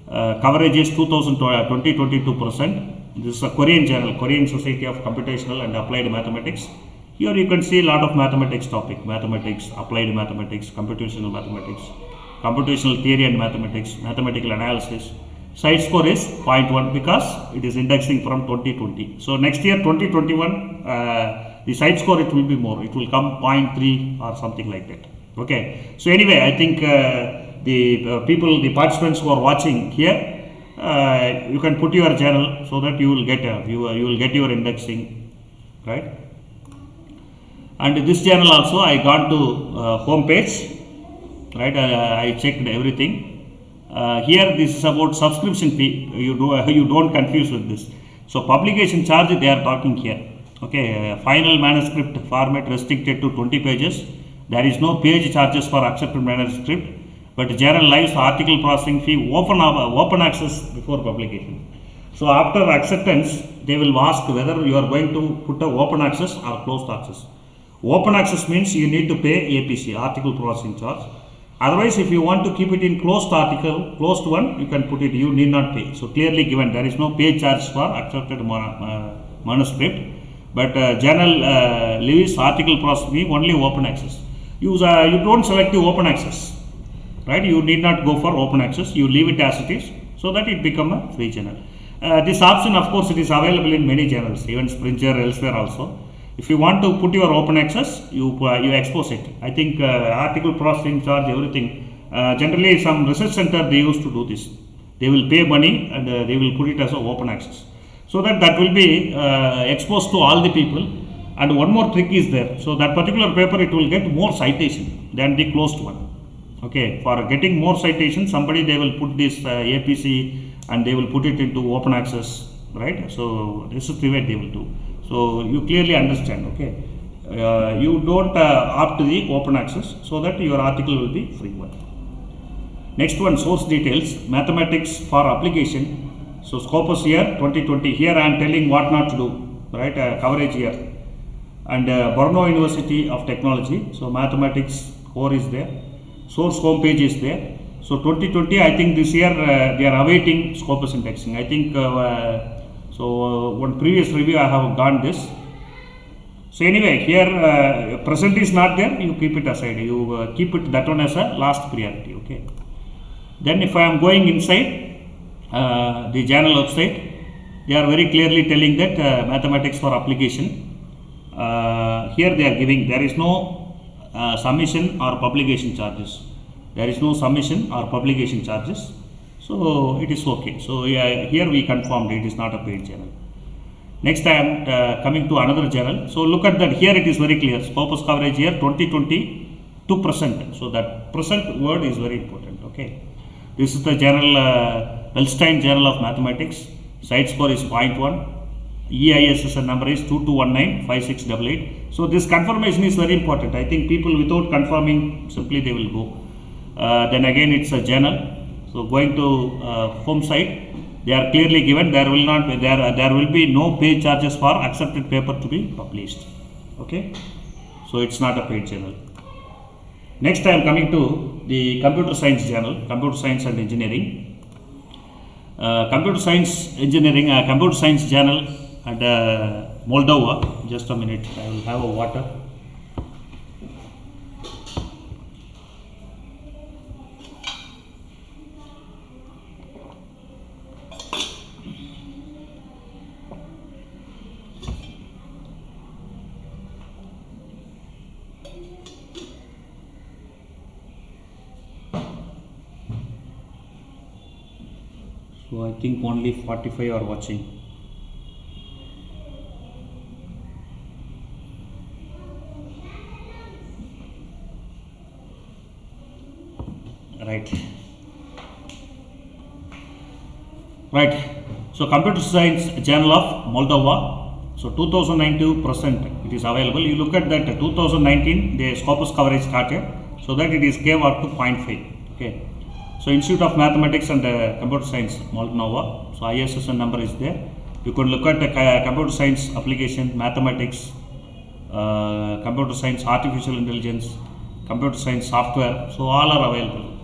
Coverage is 22%. This is a Korean journal, Korean Society of Computational and Applied Mathematics. Here you can see a lot of mathematics topic, mathematics, applied mathematics, computational mathematics, computational theory and mathematics, mathematical analysis. Site score is 0.1 because it is indexing from 2020. So next year 2021, the site score it will be more. It will come 0.3 or something like that. Okay. So anyway, I think the participants who are watching here, you can put your channel so that you will get you will get your indexing, right? And this channel also I gone to home page, right? I checked everything. Here this is about subscription fee. You don't confuse with this. So publication charge they are talking here. Okay, final manuscript format restricted to 20 pages. There is no page charges for accepted manuscript, but journal lives article processing fee open access before publication. So after acceptance, they will ask whether you are going to put a open access or closed access. Open access means you need to pay APC, article processing charge. Otherwise, if you want to keep it in closed closed one, you can put it, you need not pay. So clearly given, there is no pay charge for accepted manuscript, but journal leaves article processing only open access. You don't select the open access, right? You need not go for open access, you leave it as it is, so that it become a free journal. This option, of course, it is available in many journals, even Springer, elsewhere also. If you want to put your open access, you expose it. I think article processing charge, everything. Generally, some research center they used to do this. They will pay money and they will put it as an open access, so that will be exposed to all the people. And one more trick is there. So that particular paper it will get more citation than the closed one. Okay, for getting more citation, somebody they will put this APC and they will put it into open access, right? So this is the way they will do. So you clearly understand, okay? You don't opt to the open access, so that your article will be free one. Next one, source details, mathematics for application. So Scopus year 2020, here I am telling what not to do, right? Coverage year. And Brno University of Technology, so mathematics core is there. Source homepage is there. So 2020, I think this year they are awaiting Scopus indexing. I think one previous review I have gone this. So anyway, here present is not there, you keep it aside, you keep it that one as a last priority, okay. Then if I am going inside the journal website, they are very clearly telling that mathematics for application. Here they are giving, there is no submission or publication charges. There is no submission or publication charges. So it is okay. So here we confirmed it is not a paid journal. Next I am coming to another journal. So look at that, here it is very clear. Scopus coverage year 2020 to present. So that present word is very important, okay. This is the journal, Wellstein Journal of Mathematics. Site score is 0.1. EISSN number is 22195688. So this confirmation is very important. I think people without confirming, simply they will go. Then again it's a journal. So going to home site, they are clearly given, there will not be, there will be no pay charges for accepted paper to be published, okay. So it's not a paid journal. Next I am coming to the computer science journal, computer science and engineering. Computer science engineering, computer science journal and Moldova. Just a minute, I will have a water. So I think only 45 are watching. Right. So Computer Science Journal of Moldova. So 2019 present it is available. You look at that 2019 the Scopus coverage started, so that it is gave up to 0.5. Okay. So Institute of Mathematics and Computer Science Moldova. So ISSN number is there. You can look at the computer science application, mathematics, computer science, artificial intelligence, computer science software. So all are available,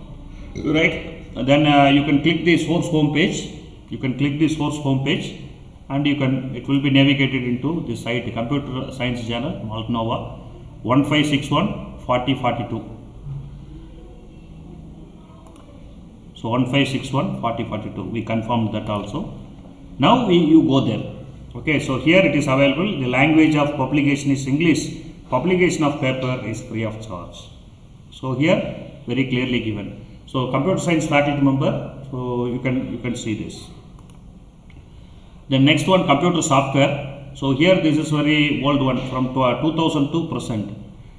right? Then you can click the source home page. You can click the source home page, and it will be navigated into the site Computer Science Journal, Moldova, 1561 4042. So 1561 4042. We confirmed that also. Now you go there. Okay, so here it is available. The language of publication is English. Publication of paper is free of charge. So here very clearly given. So computer science faculty member. So you can see this. The next one, computer software. So here this is very old one from 2002 present.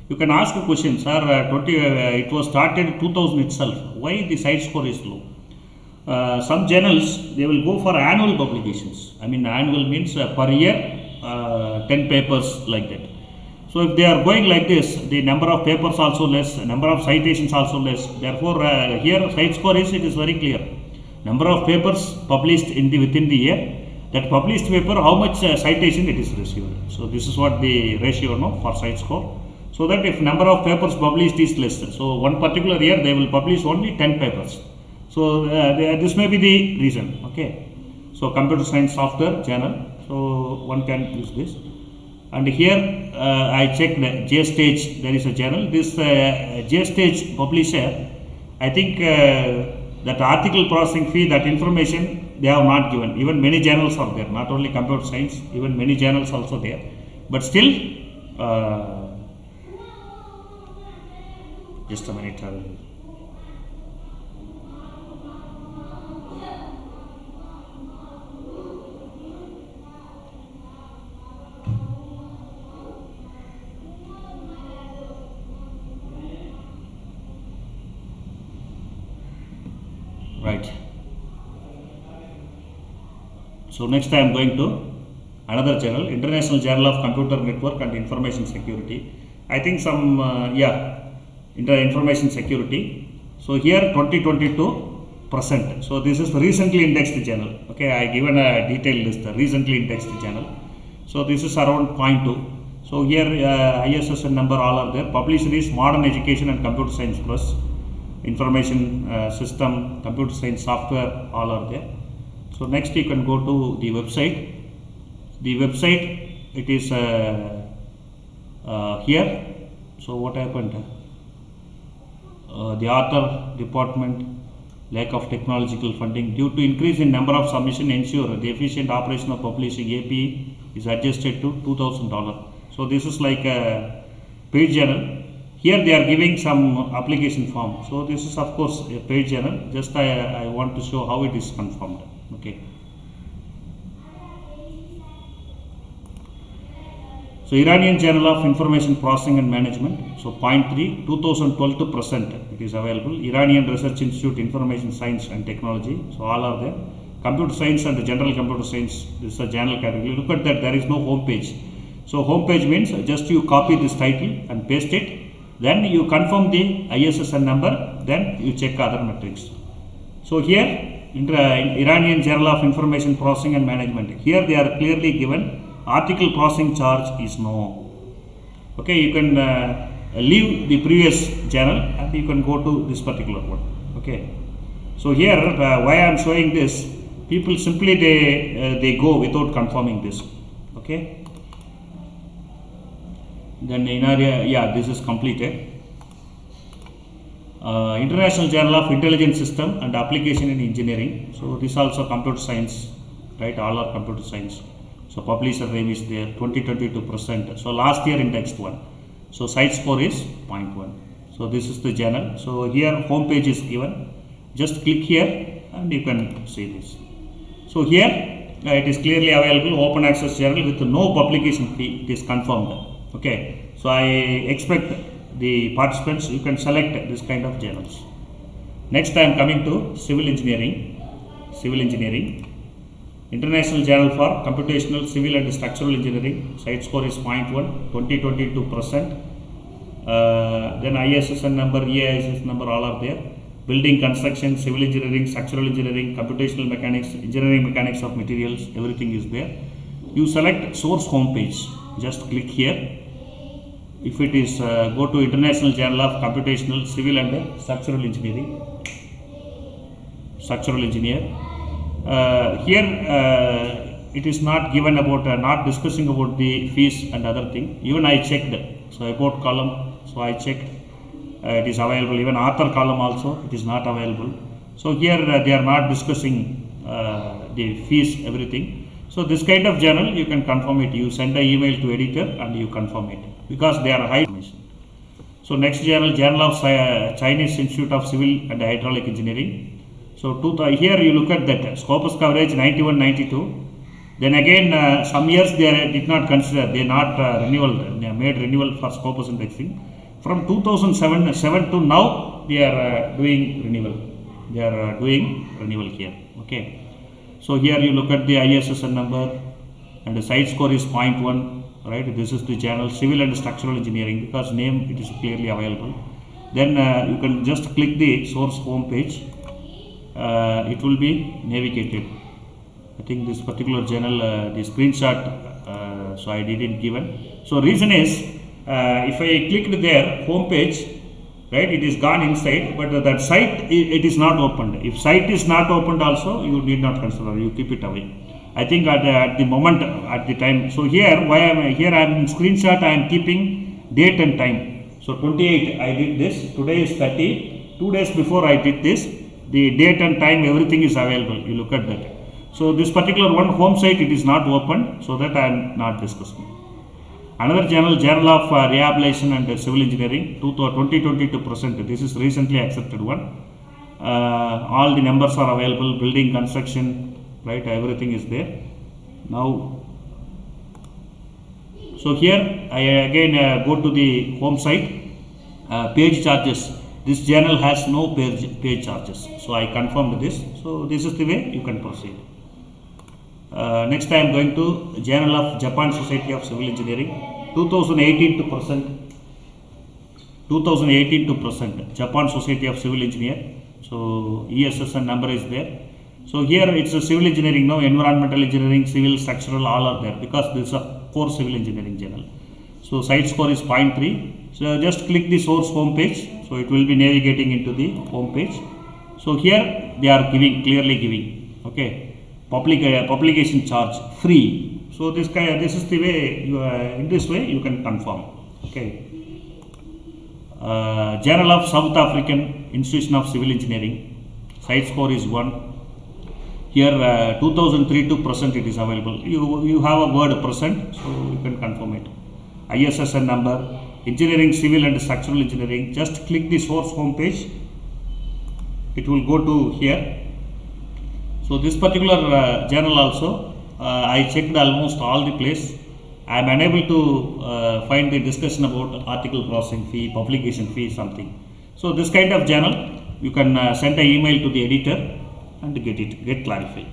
You can ask a question, sir. It was started 2000 itself. Why the site score is low? Some journals, they will go for annual publications. I mean, annual means per year 10 papers like that. So if they are going like this, the number of papers also less, number of citations also less. Therefore, here site score is, it is very clear. Number of papers published within the year. That published paper, how much citation it is received. So this is what the ratio for site score. So that if number of papers published is less, so one particular year they will publish only 10 papers. So this may be the reason. Okay. So computer science software journal. So one can use this. And here I checked JStage. There is a journal. This JStage publisher, I think that article processing fee, that information they have not given. Even many journals are there. Not only computer science. Even many journals also there. But still, just a minute. Right. So next I am going to another journal, International Journal of Computer Network and Information Security. I think some information security. So here 2022 present. So this is recently indexed journal. Okay, I given a detailed list, recently indexed journal. So this is around 0.2. So here ISSN number all are there. Publisher is Modern Education and Computer Science Plus. Information system, computer science software, all are there. So next you can go to the website. The website, it is here. So what happened? The author department, lack of technological funding due to increase in number of submission, ensure the efficient operation of publishing APE is adjusted to $2,000. So this is like a paid journal. Here they are giving some application form. So this is of course a paid journal. Just I want to show how it is confirmed. Okay. So Iranian Journal of Information Processing and Management. So 0.3, 2012 to present it is available. Iranian Research Institute Information Science and Technology. So all are there. Computer Science and General Computer Science. This is a journal category. Look at that. There is no home page. So home page means just you copy this title and paste it. Then you confirm the ISSN number, then you check other metrics. So here, Iranian Journal of Information Processing and Management. Here they are clearly given, article processing charge is no. Okay, you can leave the previous journal and you can go to this particular one. Okay. So here, why I am showing this, people simply they go without confirming this. Okay. Then in area, yeah, this is completed. International Journal of Intelligent System and Application in Engineering. So this also computer science, right? All are computer science. So publisher name is there, 2022%. So last year indexed one. So site score is 0.1. So this is the journal. So here home page is given. Just click here and you can see this. So here it is clearly available, open access journal with no publication fee. It is confirmed. Okay, so I expect the participants, you can select this kind of journals. Next I am coming to civil engineering. International Journal for Computational, Civil and Structural Engineering. Site score is 0.1, 2022%. Then ISSN number, EISS number, all are there. Building construction, civil engineering, structural engineering, computational mechanics, engineering mechanics of materials, everything is there. You select source home page. Just click here If it is go to International Journal of Computational Civil and Structural Engineering, Structural Engineer. Here it is not given about not discussing about the fees and other thing. Even I checked, so about column, so I checked, it is available. Even author column also it is not available. So here they are not discussing the fees, everything. So this kind of journal you can confirm it. You send an email to editor and you confirm it, because they are high information. So next journal, Journal of Chinese Institute of Civil and Hydraulic Engineering. So here you look at that Scopus coverage 91, 92. Then again some years they did not consider, they not renewal, they made renewal for Scopus indexing. From 2007 to now they are doing renewal. They are doing renewal here. Okay. So here you look at the ISSN number and the site score is 0.1, right? This is the journal Civil and Structural Engineering, because name it is clearly available. Then you can just click the source home page. It will be navigated. I think this particular journal, the screenshot, so I didn't given. So reason is, if I clicked there, home page, right, it is gone inside, but that site, it is not opened. If site is not opened also, you need not consider, you keep it away. I think at the moment, at the time, so here, why I am here, I am in screenshot, I am keeping date and time. So 28, I did this, today is 30, 2 days before I did this, the date and time, everything is available, you look at that. So this particular one home site, it is not open, so that I am not discussing. Another journal, Journal of Rehabilitation and Civil Engineering, 2022 present. This is recently accepted one. All the numbers are available, building, construction, right, everything is there. Now, so here I again go to the home site, page charges. This journal has no page charges. So I confirmed this. So this is the way you can proceed. Next I am going to Journal of Japan Society of Civil Engineering, 2018 to present. 2018 to present, Japan Society of Civil Engineer. So ESSN number is there. So here it's a civil engineering, no, environmental engineering, civil, structural, all are there, because this is a core civil engineering journal. So site score is 0.3. So just click the source home page. So it will be navigating into the home page. So here they are giving, clearly giving, okay. Publication charge free. So this is the way you in this way you can confirm. Okay. Journal of South African Institution of Civil Engineering, site score is 1. Here 2003 to present it is available. You have a word present, so you can confirm it. ISSN number, engineering, civil and structural engineering. Just click the source home page. It will go to here. So this particular journal also, I checked almost all the place. I am unable to find the discussion about article processing fee, publication fee, something. So this kind of journal, you can send an email to the editor and get clarified.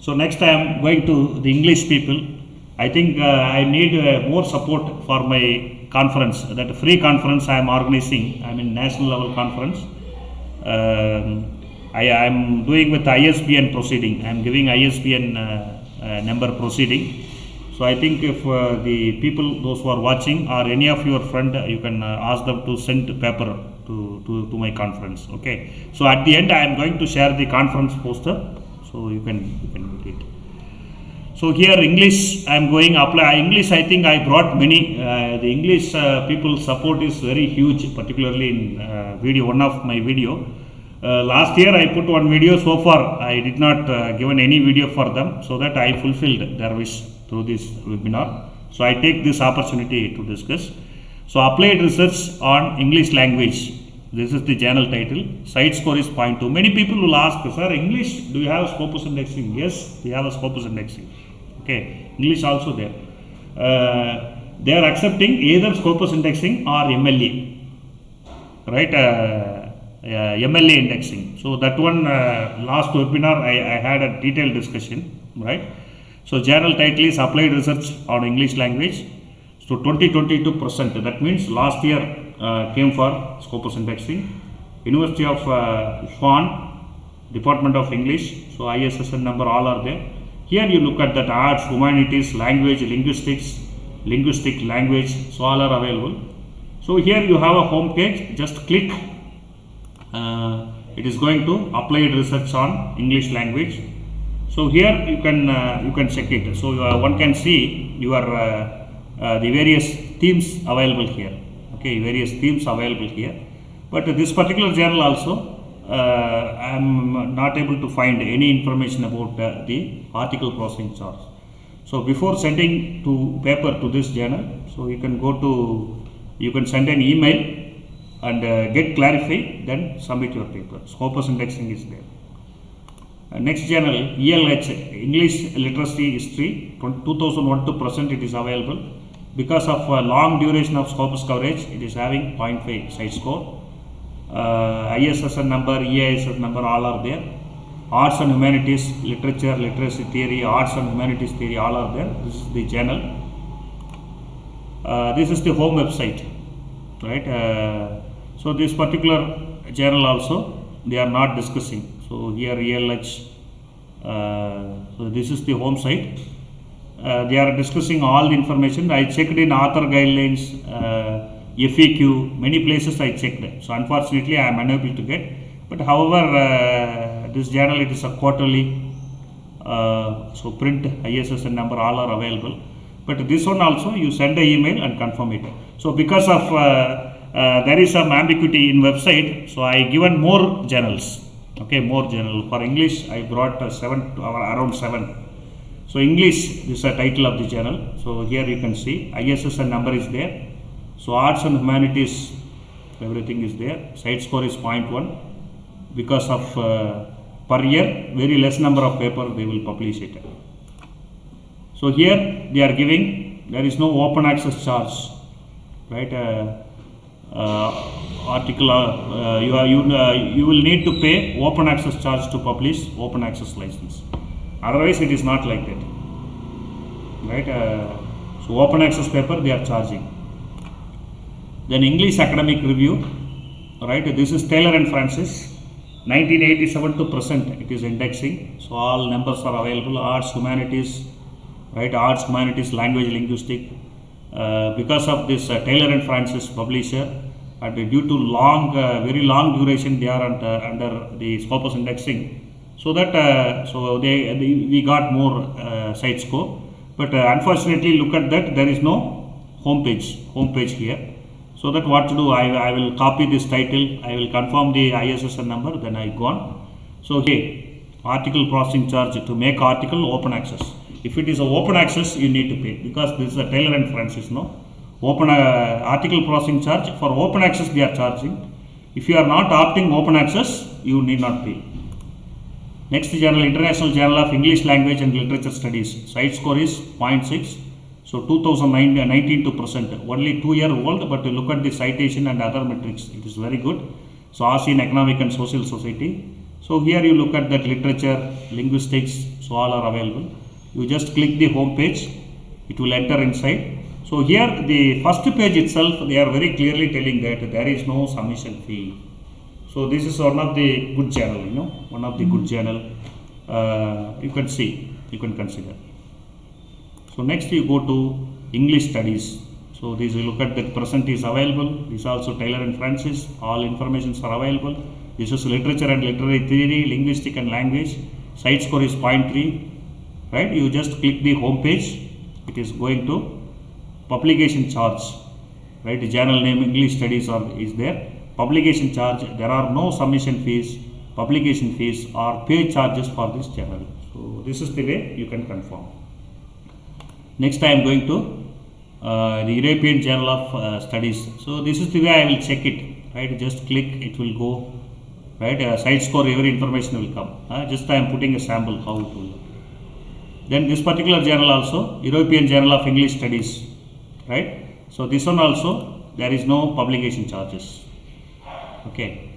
So next I am going to the English people. I think I need more support for my conference, that free conference I am organizing. I am in national level conference. I am doing with ISBN proceeding. I am giving ISBN number proceeding. So I think if the people, those who are watching, or any of your friend, you can ask them to send paper to my conference. Okay. So at the end, I am going to share the conference poster. So you can get it. So here English, I am going apply English. I think I brought many. The English people support is very huge, particularly in video. One of my video. Last year I put one video. So far I did not given any video for them, so that I fulfilled their wish through this webinar. So I take this opportunity to discuss. So applied research on English language. This is the journal title. Site score is 0.2. Many people will ask, sir, English, do you have Scopus indexing? Yes, we have a Scopus indexing. Okay, English also there. They are accepting either Scopus indexing or MLA, right? MLA indexing. So that one last webinar I had a detailed discussion, right? So journal title is Applied Research on English Language. So 2022%. That means last year came for Scopus indexing. University of Swan, Department of English. So ISSN number all are there. Here you look at that arts, humanities, language, linguistics, linguistic, language, so all are available. So here you have a home page, just click, it is going to applied research on English language. So here you can check it. So one can see your the various themes available here. Okay, various themes available here. But this particular journal also, I am not able to find any information about the article processing charge. So before sending to paper to this journal, so you can send an email and get clarified, then submit your paper. Scopus indexing is there. Next journal, ELH, English Literacy History, 2001 to present, it is available. Because of long duration of Scopus coverage, it is having 0.5 site score. ISSN number, EISSN number, all are there. Arts and Humanities, Literature, Literacy Theory, Arts and Humanities Theory, all are there. This is the journal. This is the home website, right? So this particular journal also, they are not discussing. So here ELH, so this is the home site. They are discussing all the information. I checked in author guidelines, FAQ, many places I checked. So unfortunately I am unable to get. But however, this journal, it is a quarterly, so print, ISSN number, all are available. But this one also, you send an email and confirm it. So because of there is some ambiguity in website, so I given more journals. Okay, more journal. For English, I brought around 7. So English, this is the title of the journal. So here you can see ISSN number is there. So Arts and Humanities, everything is there. Site score is 0.1. Because of per year, very less number of paper they will publish it. So here they are giving, there is no open access charge, right? Article, you will need to pay open access charge to publish open access license. Otherwise, it is not like that, right? So open access paper they are charging. Then English Academic Review, right? This is Taylor and Francis, 1987 to present. It is indexing. So all numbers are available. Arts, Humanities, right? Arts, Humanities, Language, Linguistic. Because of this Taylor and Francis publisher, and due to very long duration, they are under the Scopus indexing. So that we got more site score, but unfortunately, look at that, there is no home page here. So that what to do, I will copy this title, I will confirm the ISSN number, then I go on. So here, article processing charge to make article open access. If it is a open access, you need to pay, because this is a Taylor and Francis, no? Open article processing charge, for open access they are charging. If you are not opting open access, you need not pay. Next journal, International Journal of English Language and Literature Studies. Site score is 0.6. So 2019 to present. Only 2-year-old, but look at the citation and other metrics. It is very good. So ASEAN Economic and Social Society. So here you look at that literature, linguistics, so all are available. You just click the home page. It will enter inside. So here the first page itself, they are very clearly telling that there is no submission fee. So this is one of the good journal, one of the good journal. You can see, you can consider. So next you go to English studies. So this you look at the present is available. This is also Taylor and Francis. All informations are available. This is literature and literary theory, linguistic and language. Site score is 0.3. Right? You just click the home page. It is going to publication charge. Right? The journal name English studies is there. Publication charge, there are no submission fees, publication fees or pay charges for this journal. So this is the way you can confirm. Next I am going to the European Journal of Studies. So this is the way I will check it, right? Just click, it will go, right? Site score, every information will come. Just I am putting a sample how it will. Then this particular journal also, European Journal of English Studies, right? So this one also, there is no publication charges. Okay,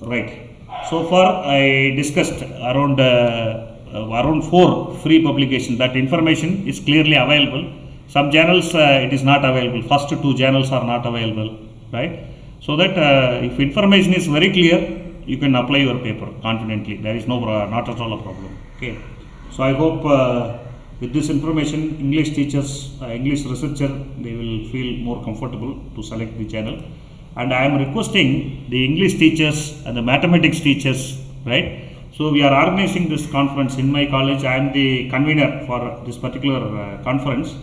right. So far I discussed around 4 free publications. That information is clearly available. Some journals it is not available. First 2 journals are not available, right? So that if information is very clear, you can apply your paper confidently. There is no not at all a problem. Okay. So I hope With this information, English teachers, English researcher, they will feel more comfortable to select the channel. And I am requesting the English teachers and the mathematics teachers, right? So we are organizing this conference in my college. I am the convener for this particular conference.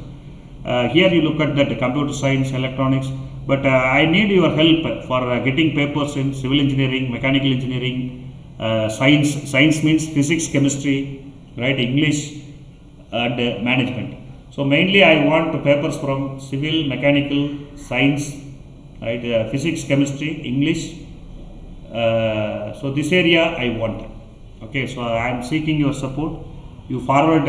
Here you look at that computer science, electronics, but I need your help for getting papers in civil engineering, mechanical engineering, science. Science means physics, chemistry, right? English and management. So mainly I want papers from civil, mechanical, science, right? Physics, chemistry, English. So this area I want. Okay, so I am seeking your support. You forward,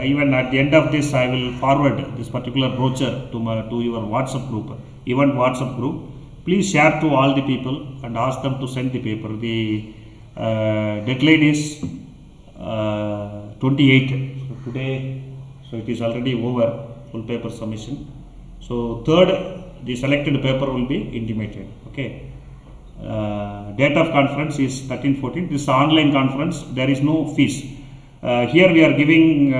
even at the end of this, I will forward this particular brochure to your WhatsApp group, event WhatsApp group. Please share to all the people and ask them to send the paper. The deadline is 28. So today, so it is already over, full paper submission. So 3rd, the selected paper will be intimated. Okay. Date of conference is 13-14. This is online conference. There is no fees. Here we are giving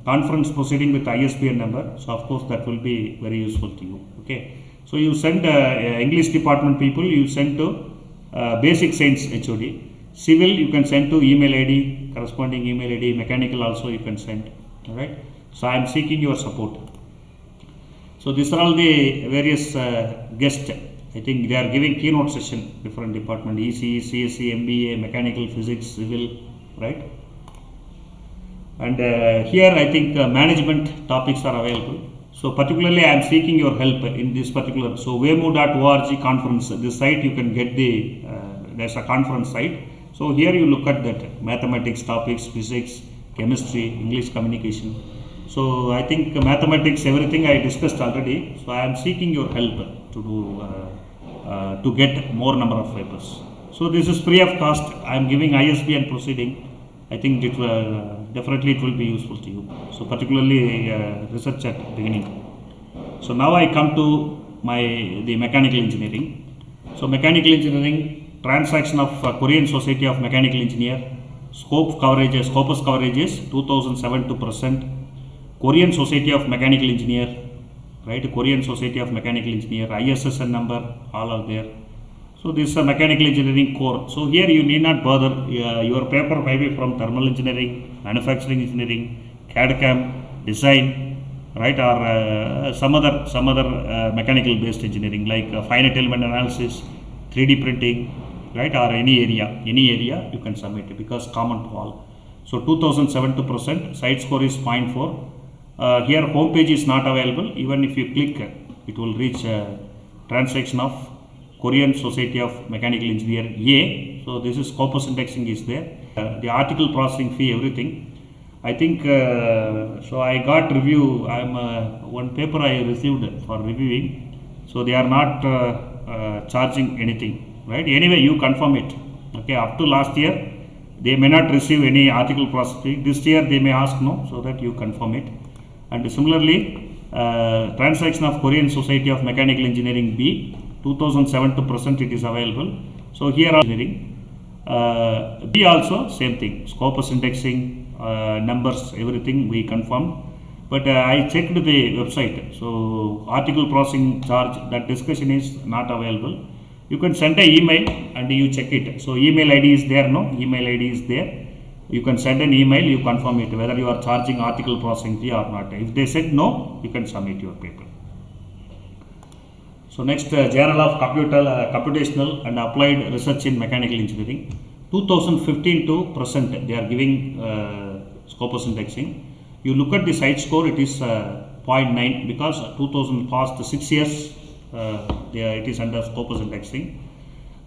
conference proceeding with ISBN number. So of course that will be very useful to you. Okay. So you send English department people. You send to basic science HOD. Civil you can send to email ID, corresponding email ID. Mechanical also you can send. All right. So I am seeking your support. So these are all the various guests. I think they are giving keynote session, different department, ECE, CSE, MBA, mechanical, physics, civil, right? And here I think management topics are available. So particularly I am seeking your help in this particular. So wemu.org conference, this site you can get the, there's a conference site. So here you look at that, mathematics topics, physics, chemistry, English communication. So I think mathematics, everything I discussed already. So I am seeking your help to do, to get more number of papers. So this is free of cost. I am giving ISBN proceeding. I think it definitely it will be useful to you. So particularly research at beginning. So now I come to the mechanical engineering. So mechanical engineering, transaction of Korean Society of Mechanical Engineer, Scopus coverages 2007 to present. Korean Society of Mechanical Engineer, right? Korean Society of Mechanical Engineer, ISSN number, all are there. So this is a mechanical engineering core. So here you need not bother. Your paper may be from thermal engineering, manufacturing engineering, CAD/CAM, design, right? Or some other mechanical based engineering like finite element analysis, 3D printing, right? Or any area you can submit it because common to all. So 2007 to present, site score is 0.4. Here home page is not available. Even if you click, it will reach transaction of Korean Society of Mechanical Engineer A. So this is Scopus indexing is there. The article processing fee, everything. I think so. I got review. One paper I received for reviewing. So they are not charging anything, right? Anyway, you confirm it. Okay. Up to last year, they may not receive any article processing. This year they may ask no, so that you confirm it. And similarly, transaction of Korean Society of Mechanical Engineering B, 2007 to present it is available. So here engineering, B also same thing, Scopus indexing, numbers, everything we confirmed. But I checked the website, so article processing charge, that discussion is not available. You can send an email and you check it. So email ID is there, no? Email ID is there. You can send an email, you confirm it, whether you are charging article processing fee or not. If they said no, you can submit your paper. So next, Journal of Computational and Applied Research in Mechanical Engineering. 2015 to present, they are giving Scopus indexing. You look at the site score, it is 0.9 because 2000 past 6 years, it is under Scopus indexing.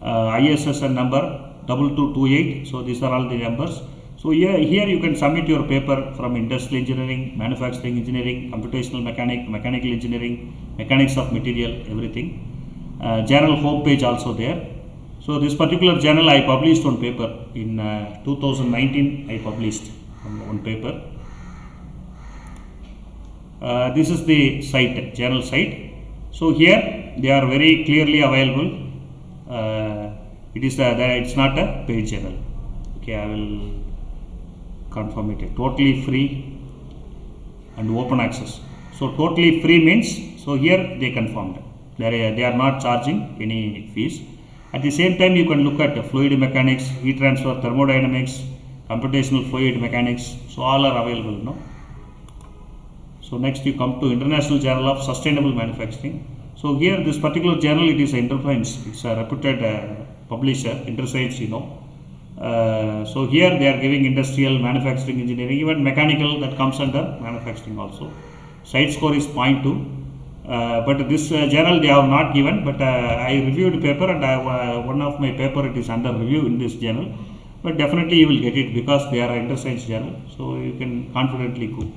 ISSN number 2228. So these are all the numbers. So here you can submit your paper from industrial engineering, manufacturing engineering, computational mechanical engineering, mechanics of material, everything. Journal home page also there. So this particular journal I published one paper in 2019. I published one paper. This is the site, journal site. So here they are very clearly available. It's not a paid journal. Okay, I will confirm it. Totally free. and open access. So totally free means, so here they confirmed. They are not charging any fees. At the same time, you can look at fluid mechanics, heat transfer, thermodynamics, computational fluid mechanics. So all are available now. So next you come to International Journal of Sustainable Manufacturing. So here this particular journal, it is Interfinance. It's a reputed publisher, InterScience, so here they are giving industrial, manufacturing, engineering, even mechanical, that comes under manufacturing also. Site score is 0.2. But this journal they have not given, but I reviewed paper, and one of my paper, it is under review in this journal. But definitely you will get it because they are InterScience journal, so you can confidently go.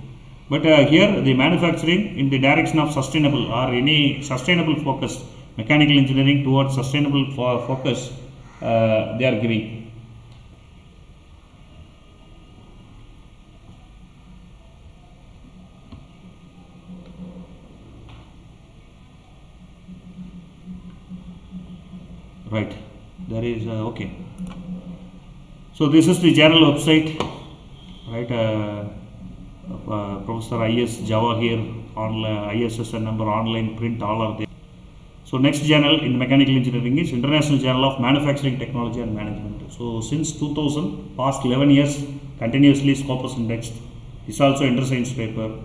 But here the manufacturing in the direction of sustainable or any sustainable focus, mechanical engineering towards sustainable focus, they are giving. Right, there is okay. So this is the journal website, right? Professor IS Java here, ISSN number, online print, all are there. So next journal in mechanical engineering is International Journal of Manufacturing Technology and Management. So since 2000, past 11 years, continuously Scopus Indexed. It's also InterScience paper.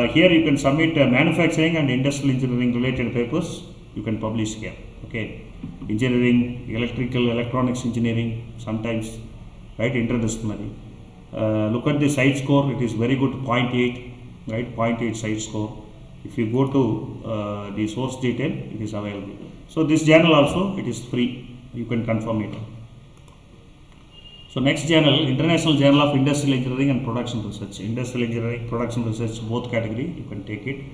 Here you can submit manufacturing and industrial engineering related papers. You can publish here. Okay, engineering, electrical, electronics engineering, sometimes, right, interdisciplinary. Look at the site score, it is very good, 0.8, right, 0.8 site score. If you go to the source detail, it is available. So this journal also, it is free, you can confirm it. So next journal, International Journal of Industrial Engineering and Production Research. Industrial Engineering, Production Research, both category, you can take it.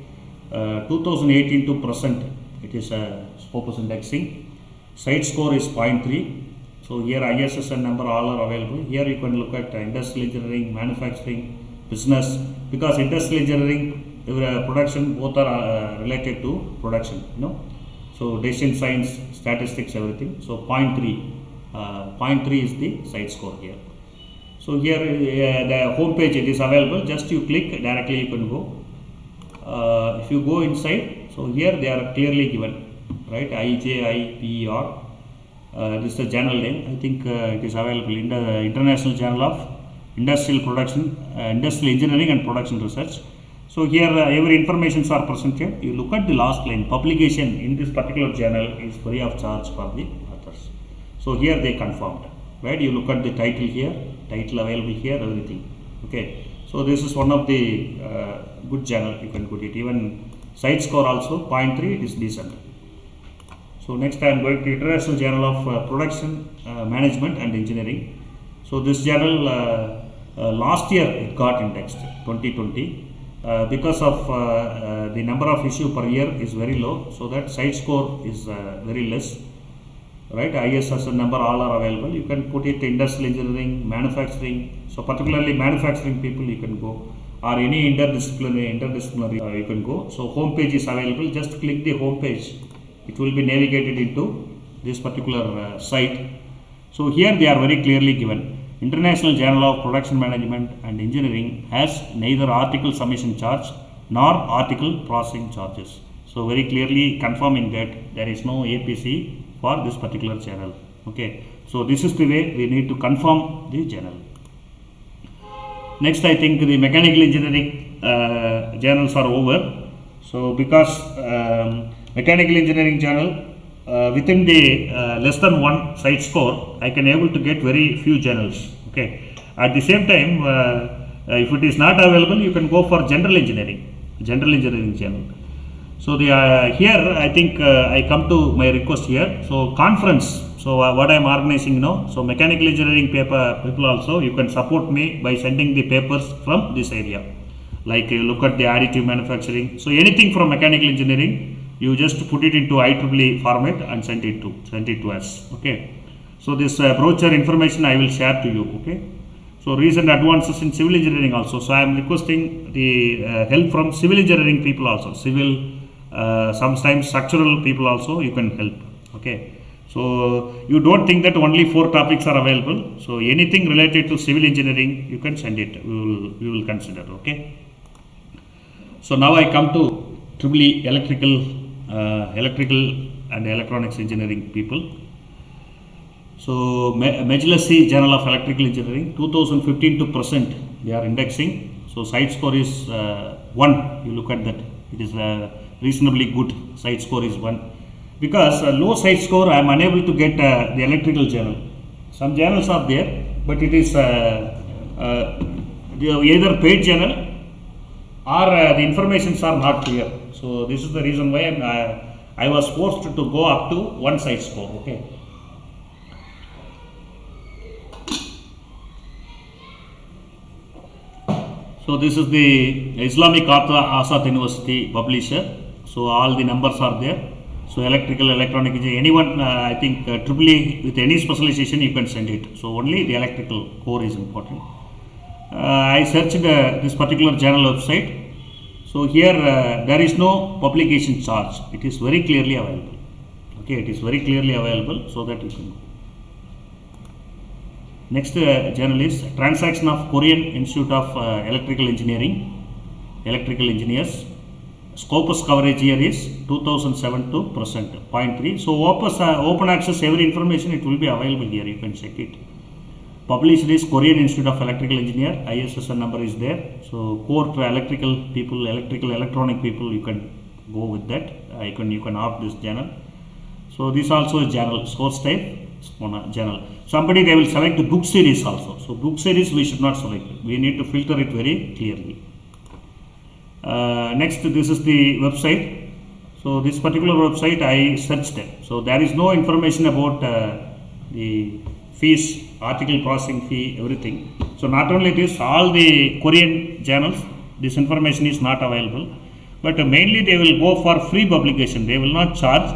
2018 to present, it is a Scopus indexing. Site score is 0.3. So here ISSN number, all are available. Here you can look at industrial engineering, manufacturing, business, because industrial engineering, production, both are related to production, So decision science, statistics, everything. So 0.3. 0.3 is the site score here. So here the home page, it is available. Just you click, directly you can go. If you go inside, so here they are clearly given, right? IJIPER. This is the journal name. I think it is available in the International Journal of Industrial Production, Industrial Engineering and Production Research. So here every informations are presented. You look at the last line. Publication in this particular journal is free of charge for the authors. So here they confirmed, right? You look at the title here, title available here, everything. Okay. So this is one of the good journal. You can put it. Even site score also 0.3. It is decent. So next I am going to International Journal of Production Management and Engineering. So this journal last year it got indexed 2020 because of the number of issue per year is very low, so that site score is very less, right? ISSN number, all are available. You can put it industrial engineering, manufacturing. So particularly manufacturing people you can go, or any interdisciplinary you can go. So home page is available. Just click the home page. It will be navigated into this particular site. So here they are very clearly given. International Journal of Production Management and Engineering has neither article submission charge nor article processing charges. So very clearly confirming that there is no APC for this particular journal. Okay. So this is the way we need to confirm the journal. Next, I think the mechanical engineering journals are over. So because mechanical engineering journal within the less than one site score, I can able to get very few journals. Okay. At the same time, if it is not available, you can go for general engineering journal. So the here I think I come to my request here. So conference. So what I am organizing now. So mechanical engineering people also, you can support me by sending the papers from this area. Like you look at the additive manufacturing. So anything from mechanical engineering, you just put it into IEEE format and send it to us. Okay. So this brochure information I will share to you. Okay. So recent advances in civil engineering also. So I am requesting the help from civil engineering people also. Sometimes structural people also you can help. Okay. So you don't think that only 4 topics are available. So anything related to civil engineering, you can send it. We will consider. Okay. So now I come to Tripoli electrical and electronics engineering people. So Majlisi Journal of Electrical Engineering 2015 to present they are indexing. So cite score is 1. You look at that, it is reasonably good. Cite score is 1. Because low cite score I am unable to get the electrical journal. Some journals are there, but it is either paid journal or the informations are not clear. So this is the reason why I was forced to go up to 1 cite score. Okay. So this is the Islamic Asad University publisher. So all the numbers are there. So electrical, electronic engineering, anyone, I think Tripoli with any specialization you can send it. So only the electrical core is important. I searched this particular journal website. So here there is no publication charge. It is very clearly available. Okay, it is very clearly available, so that you can go. Next journal is Transaction of Korean Institute of Electrical Engineering, Electrical Engineers. Scopus coverage here is 2007 to present, 0.3. So open access, every information it will be available here, you can check it. Published is Korean Institute of Electrical Engineer, ISSN number is there. So core to electrical people, electronic people, you can go with that. You can opt this journal. So this also is journal, source type journal. Somebody they will select the book series also. So book series we should not select. We need to filter it very clearly. Next, this is the website. So this particular website I searched it. So there is no information about the fees, article processing fee, everything. So not only this, all the Korean journals, this information is not available. But mainly they will go for free publication. They will not charge.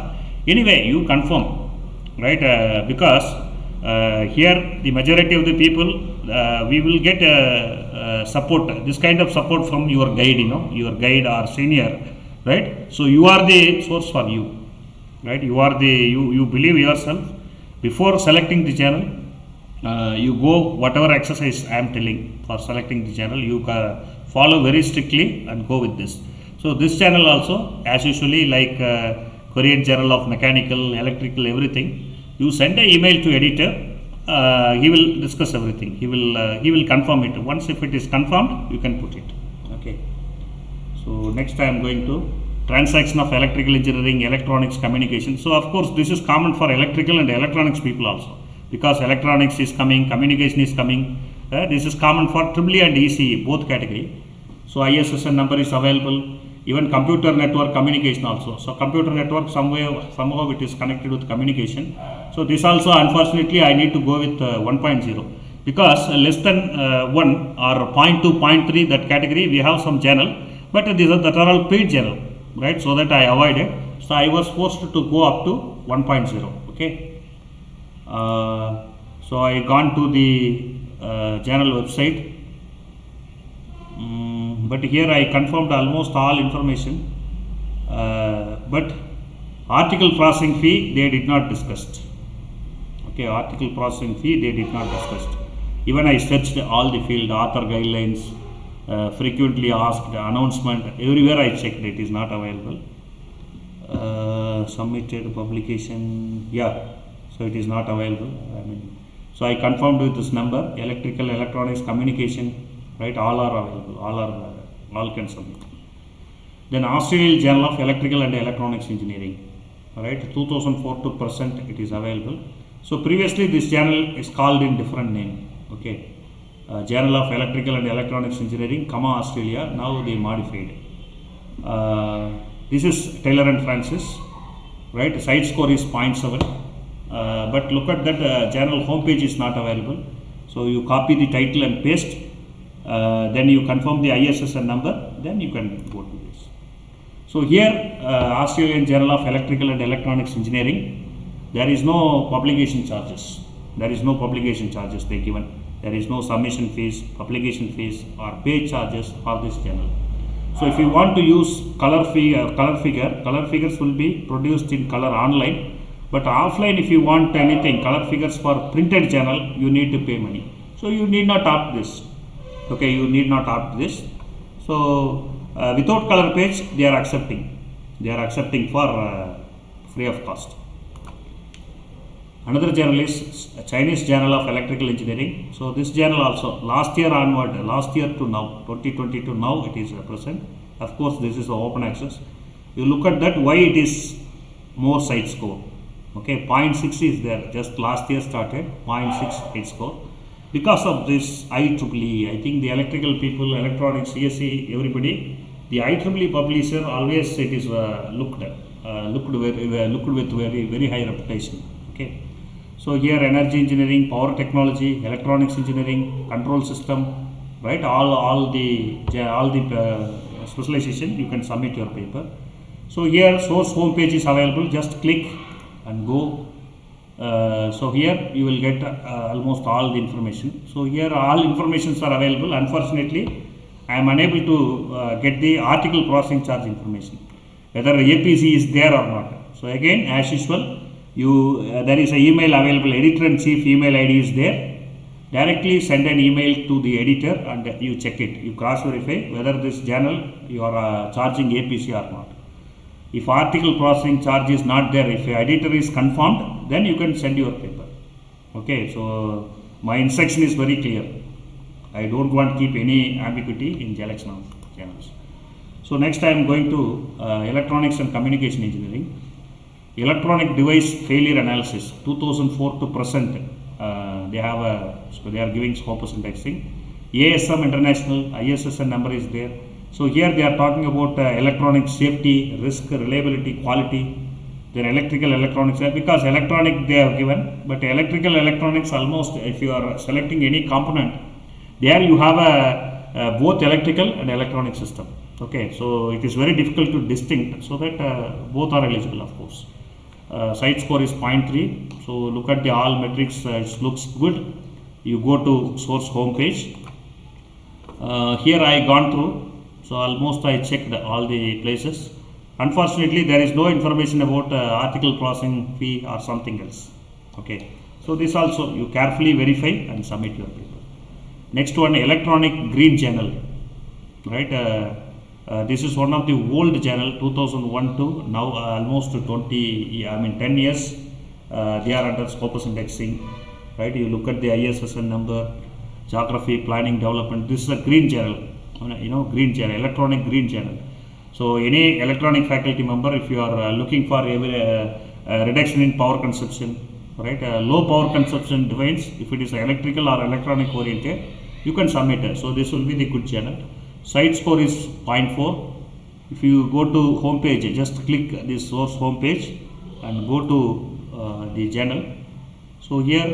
Anyway, you confirm, right? Because here the majority of the people we will get support, this kind of support from your guide, your guide or senior, right? So you are the source for you, right? You are you believe yourself. Before selecting the channel, you go whatever exercise I am telling for selecting the channel, you follow very strictly and go with this. So this channel also, as usually like Korean Journal of Mechanical, Electrical, everything, you send an email to editor, he will discuss everything. He will confirm it. Once if it is confirmed, you can put it. Okay. So next I am going to Transaction of Electrical Engineering, Electronics, Communication. So of course this is common for electrical and electronics people also, because electronics is coming, communication is coming. This is common for Tripoli and ECE, both category. So ISSN number is available. Even computer network communication also. So computer network somehow it is connected with communication. So this also unfortunately I need to go with 1.0, because less than 1 or 0.2, 0.3 that category we have some channel, but that are all paid channel, right? So that I avoided. So I was forced to go up to 1.0. Okay. So I gone to the journal website. But here I confirmed almost all information, but article processing fee they did not discuss. Okay, article processing fee they did not discuss. Even I searched all the field, author guidelines, frequently asked, announcement, everywhere I checked, it is not available. Submitted publication, yeah, so it is not available. So I confirmed with this number, electrical, electronics, communication, right, all are available, all can submit. Then Australian Journal of Electrical and Electronics Engineering, right, 2004 to present it is available. So previously this journal is called in different name, okay, Journal of Electrical and Electronics Engineering, Australia, now they modified. This is Taylor and Francis, right, cite score is 0.7, but look at that journal homepage is not available. So you copy the title and paste. Then you confirm the ISSN number, then you can go to this. So here Australian Journal of Electrical and Electronics Engineering, there is no publication charges. There is no publication charges they given. There is no submission fees, publication fees or page charges for this journal. So if you want to use color figures will be produced in color online. But offline, if you want anything, color figures for printed journal, you need to pay money. So you need not opt this. Okay, you need not opt this. So Without color page, they are accepting. They are accepting for free of cost. Another journal is Chinese Journal of Electrical Engineering. So this journal also last year onward, last year to now, 2020 to now, it is present. Of course, this is open access. You look at that, why it is more site score. Okay, 0.6 is there. Just last year started 0.6 site score. Because of this IEEE, I think the electrical people, electronics, CSE, everybody, the IEEE publisher always it is looked with very high reputation. Okay. So here energy engineering, power technology, electronics engineering, control system, right? All the specialization, you can submit your paper. So here source home page is available. Just click and go. So here you will get almost all the information. So here all informations are available. Unfortunately, I am unable to get the article processing charge information, whether APC is there or not. So again, as usual, there is an email available, editor-in-chief email ID is there. Directly send an email to the editor and you check it. You cross-verify whether this journal you are charging APC or not. If article processing charge is not there, if editor is confirmed, then you can send your paper. Okay, so my instruction is very clear. I don't want to keep any ambiguity in selection of journals. So next I am going to electronics and communication engineering. Electronic device failure analysis 2004 to present. They are giving Scopus indexing. ASM international ISSN number is there. So here they are talking about electronic safety, risk, reliability, quality. Then electrical electronics, because electronic they have given, but electrical electronics almost, if you are selecting any component, there you have a both electrical and electronic system. Okay, so it is very difficult to distinct, so that both are eligible, of course. Site score is 0.3. So look at the all metrics, it looks good. You go to source home page. Here I gone through, so almost I checked all the places. Unfortunately, there is no information about article processing fee or something else. Okay, so this also you carefully verify and submit your paper. Next one, electronic green journal, right? This is one of the old journal, 2001 to now almost 10 years. They are under Scopus indexing, right? You look at the ISSN number, geography, planning, development. This is a green journal, green journal, electronic green journal. So any electronic faculty member, if you are looking for a reduction in power consumption, right? Low power consumption device, if it is electrical or electronic oriented, you can submit it. So this will be the good journal. Site score is 0.4. If you go to home page, just click this source home page and go to the journal. So here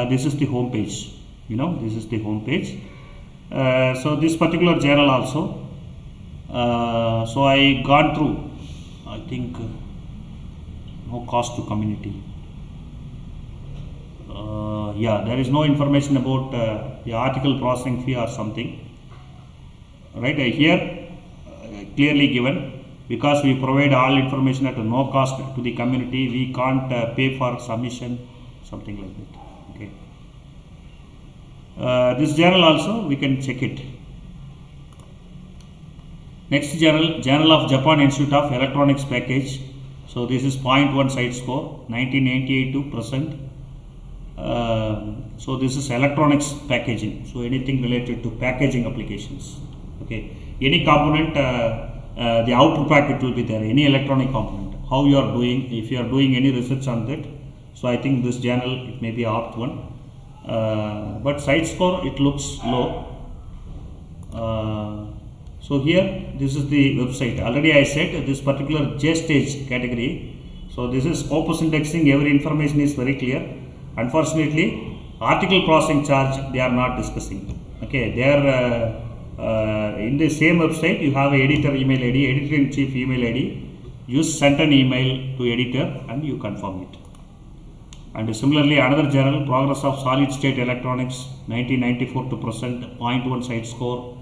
this is the home page. This is the home page. So this particular journal also. So I gone through. I think no cost to community. There is no information about the article processing fee or something. Right here clearly given, because we provide all information at no cost to the community, we can't pay for submission, something like that. Okay. This journal also we can check it. Next journal of Japan Institute of Electronics package. So this is 0.1 site score, 1998 to present. So this is electronics packaging. So anything related to packaging applications. Okay, any component, the outer pack it will be there, any electronic component, how you are doing, if you are doing any research on that. So I think this journal, it may be opt one, but site score it looks low. So here this is the website. Already I said this particular J stage category. So this is Scopus indexing, every information is very clear. Unfortunately, article processing charge they are not discussing. Okay, they are in the same website you have a editor email ID, editor-in-chief email ID. You send an email to editor and you confirm it. And similarly, another journal, Progress of Solid State Electronics, 1994 to present, 0.1 site score,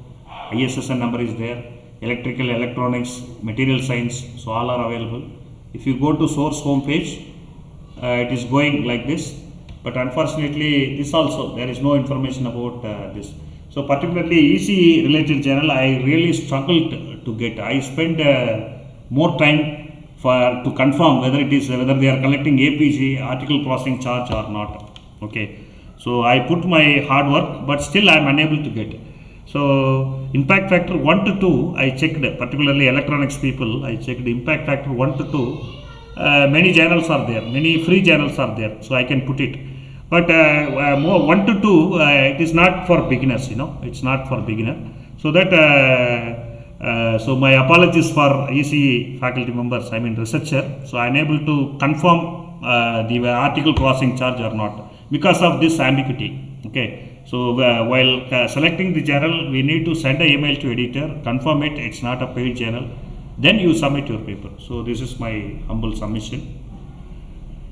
ISSN number is there, electrical, electronics, material science, so all are available. If you go to source home page, it is going like this, but unfortunately this also there is no information about this. So particularly ECE related journal, I really struggled to get. I spend more time to confirm whether they are collecting APG, article processing charge or not. Okay, so I put my hard work, but still I am unable to get. So impact factor 1 to 2, I checked, particularly electronics people, I checked impact factor 1 to 2. Many journals are there, many free journals are there, so I can put it. But more 1 to 2, it is not for beginners, it's not for beginner. So that, so my apologies for EC faculty members, researcher. So I am able to confirm the article crossing charge or not because of this ambiguity. Okay. So while selecting the journal, we need to send an email to editor, confirm it, it's not a paid journal, then you submit your paper. So this is my humble submission.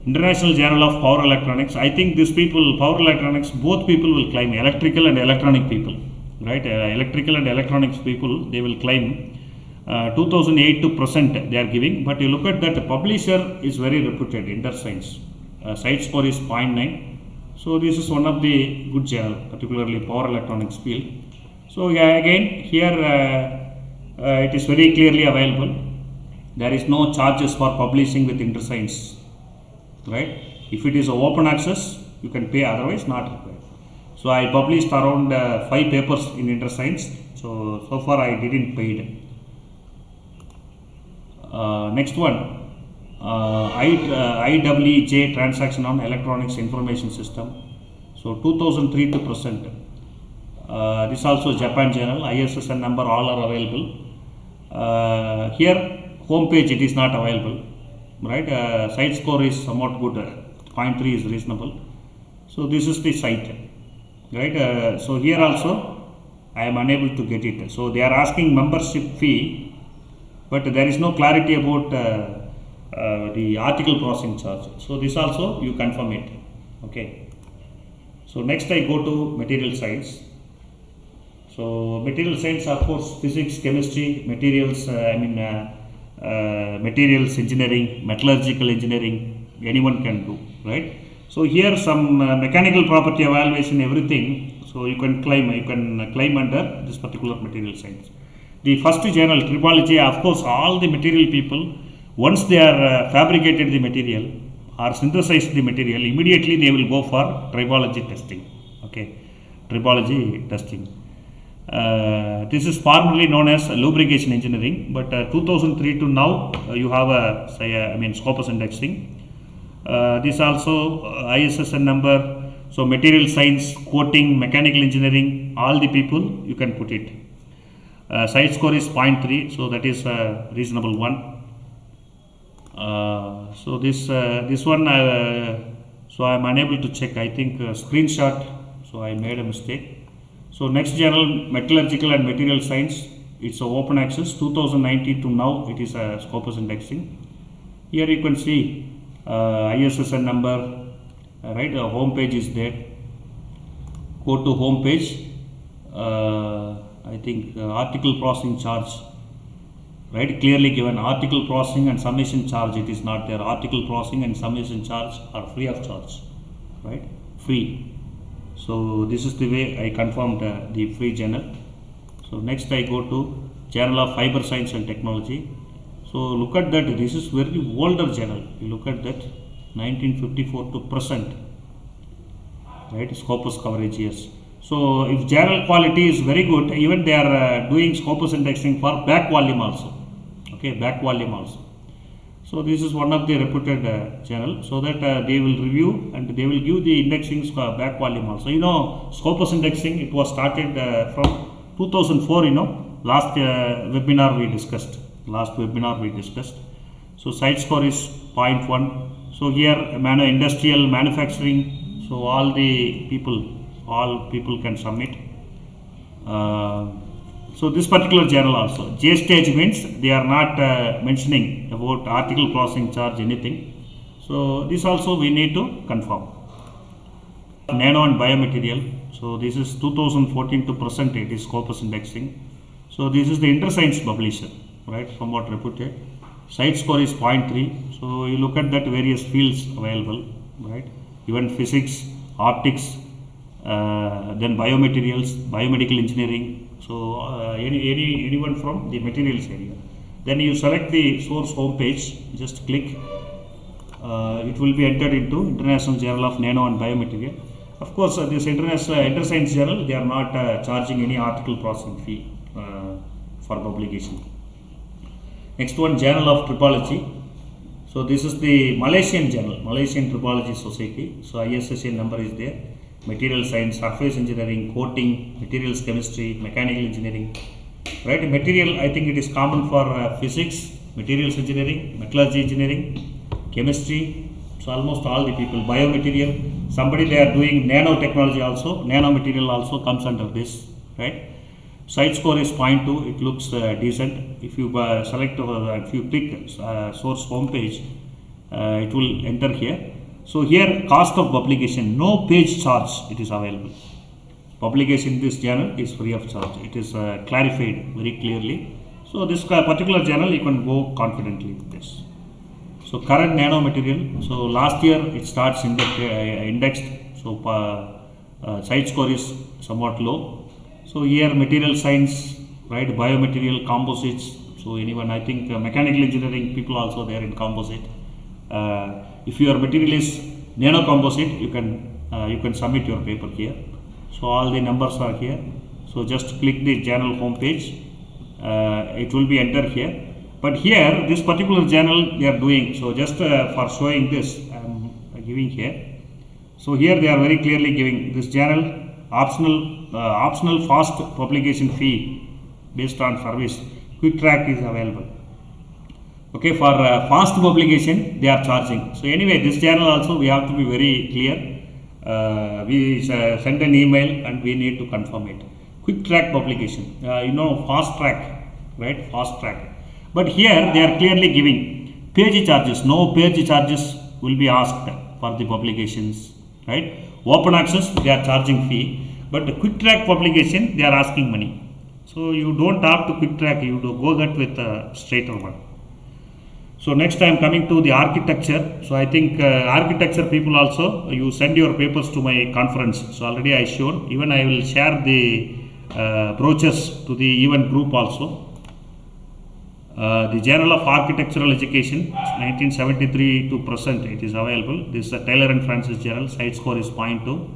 International Journal of Power Electronics. I think these people, power electronics, both people will claim, electrical and electronic people, right? Electrical and electronics people, they will claim 2008% they are giving. But you look at that, the publisher is very reputed, InterScience. Cite score is 0.9. So this is one of the good journal, particularly power electronics field. So again, here it is very clearly available. There is no charges for publishing with InterScience, right? If it is open access, you can pay, otherwise not required. So I published around 5 papers in InterScience. So far I didn't pay it. Next one. IWJ transaction on electronics information system. So 2003 to present. This also Japan journal, ISSN number all are available. Here home page it is not available, right? Cite score is somewhat good, 0.3 is reasonable. So this is the site, right? So here also I am unable to get it. So they are asking membership fee, but there is no clarity about the article processing charge. So this also you confirm it. Okay. So next I go to material science. So material science, of course, physics, chemistry, materials, materials engineering, metallurgical engineering, anyone can do, right? So here some mechanical property evaluation, everything. So you can claim under this particular material science. The first journal, Tripoli, of course, all the material people, once they are fabricated the material or synthesized the material, immediately they will go for tribology testing. Okay, tribology testing. This is formerly known as lubrication engineering, but 2003 to now you have a Scopus indexing. This also ISSN number. So material science, coating, mechanical engineering, all the people you can put it. Cite score is 0.3, so that is a reasonable one. So this one, so I am unable to check. I think screenshot. So I made a mistake. So next journal, metallurgical and material science. It's a open access. 2019 to now, it is a Scopus indexing. Here you can see ISSN number. Right, the home page is there. Go to home page. I think article processing charge. Right, clearly given article processing and summation charge, it is not there. Article processing and summation charge are free of charge, right? Free. So this is the way I confirmed the free journal. So next I go to Journal of Fiber Science and Technology. So look at that. This is very older journal. You look at that, 1954 to present, right? Scopus coverage years. So if journal quality is very good, even they are doing Scopus indexing for back volume also. Okay, back volume also. So this is one of the reputed journal, so that they will review and they will give the indexing back volume also. Scopus indexing, it was started from 2004, last webinar we discussed. So cite score is 0.1. So here industrial manufacturing, so all people can submit. So this particular journal also, J stage means they are not mentioning about article processing charge anything. So this also we need to confirm. Nano and biomaterial. So this is 2014 to present, it is Scopus indexing. So this is the InterScience publisher, right? Somewhat reputed. Cite score is 0.3. So you look at that, various fields available, right? Even physics, optics, then biomaterials, biomedical engineering, So anyone from the materials area. Then you select the source home page, just click. It will be entered into International Journal of Nano and Biomaterial. Of course, this International InterScience Journal, they are not charging any article processing fee for publication. Next one, Journal of Tripology. So this is the Malaysian journal, Malaysian Tripology Society. So ISSN number is there. Material science, surface engineering, coating, materials chemistry, mechanical engineering. Right, material, I think it is common for physics, materials engineering, metallurgy engineering, chemistry. So almost all the people, biomaterial. Somebody they are doing nanotechnology also, nanomaterial also comes under this. Right. Site score is 0.2, it looks decent. If you select, if you click source home page, it will enter here. So here cost of publication, no page charge, it is available. Publication in this journal is free of charge. It is clarified very clearly. So this particular journal you can go confidently with this. So current nanomaterial, so last year it starts indexed, so site score is somewhat low. So here material science, right, biomaterial, composites. So anyone, I think mechanical engineering people also there in composite. If your material is nano composite, you can submit your paper here. So all the numbers are here. So just click the journal home page. It will be entered here. But here this particular journal they are doing. So just for showing this, I am giving here. So here they are very clearly giving this journal optional fast publication fee based on service. Quick track is available. Okay, for fast publication they are charging. So anyway, this journal also we have to be very clear. We send an email and we need to confirm it. Quick track publication, fast track, right? Fast track. But here they are clearly giving page charges. No page charges will be asked for the publications, right? Open access they are charging fee. But the quick track publication, they are asking money. So you don't have to quick track, you go get with a straighter one. So next I am coming to the architecture. So I think architecture people also, you send your papers to my conference. So already I showed, even I will share the brochures to the event group also. The Journal of Architectural Education, 1973 to present, it is available. This is a Taylor and Francis journal, site score is 0.2.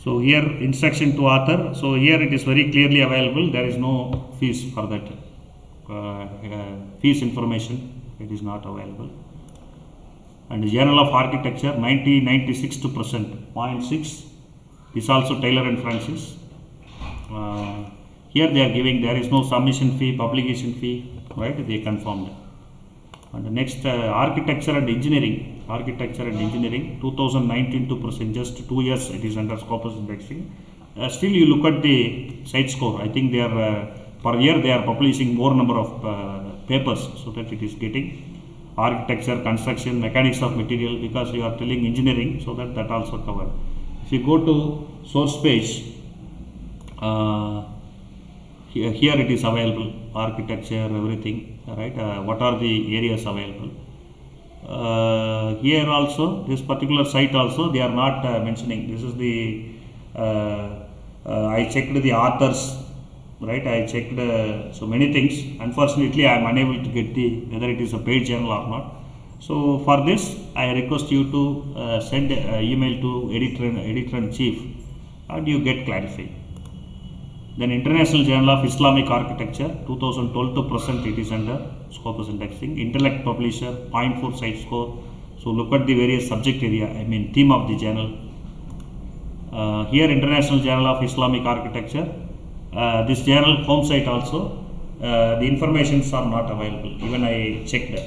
So here instruction to author, so here it is very clearly available, there is no fees for that, fees information, it is not available. And the Journal of Architecture 1996 to present, 0.6, is also Taylor and Francis. Here they are giving, there is no submission fee, publication fee, right, they confirmed. And the next architecture and engineering, 2019 to present, just 2 years it is under Scopus indexing. Still you look at the site score, I think they are per year they are publishing more number of papers, so that it is getting architecture, construction, mechanics of material, because you are telling engineering, so that also covered. If you go to source page, here it is available, architecture, everything, right? What are the areas available? Here also, this particular site also, they are not mentioning. This is the, I checked the authors, right? I checked so many things. Unfortunately, I am unable to get whether it is a paid journal or not. So for this, I request you to send an email to editor-in-chief and you get clarified. Then International Journal of Islamic Architecture, 2012 to present, it is under Scopus indexing. Intellect publisher, 0.4 site score. So look at the various subject area, theme of the journal. Here International Journal of Islamic Architecture. This journal home site also, the informations are not available. Even I checked,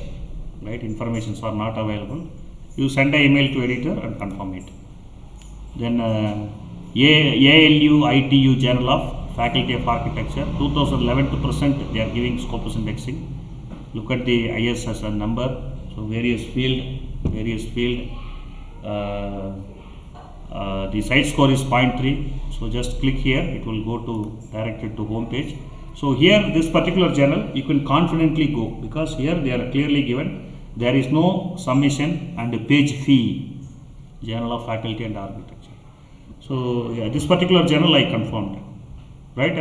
right? Informations are not available. You send an email to editor and confirm it. Then ALU ITU Journal of Faculty of Architecture, 2011 to present, they are giving Scopus indexing. Look at the ISSN number, so various field, the site score is 0.3, so just click here, it will go to directed to home page. So here this particular journal you can confidently go, because here they are clearly given, there is no submission and a page fee, Journal of Faculty and Architecture. So So yeah, this particular journal I confirmed, right?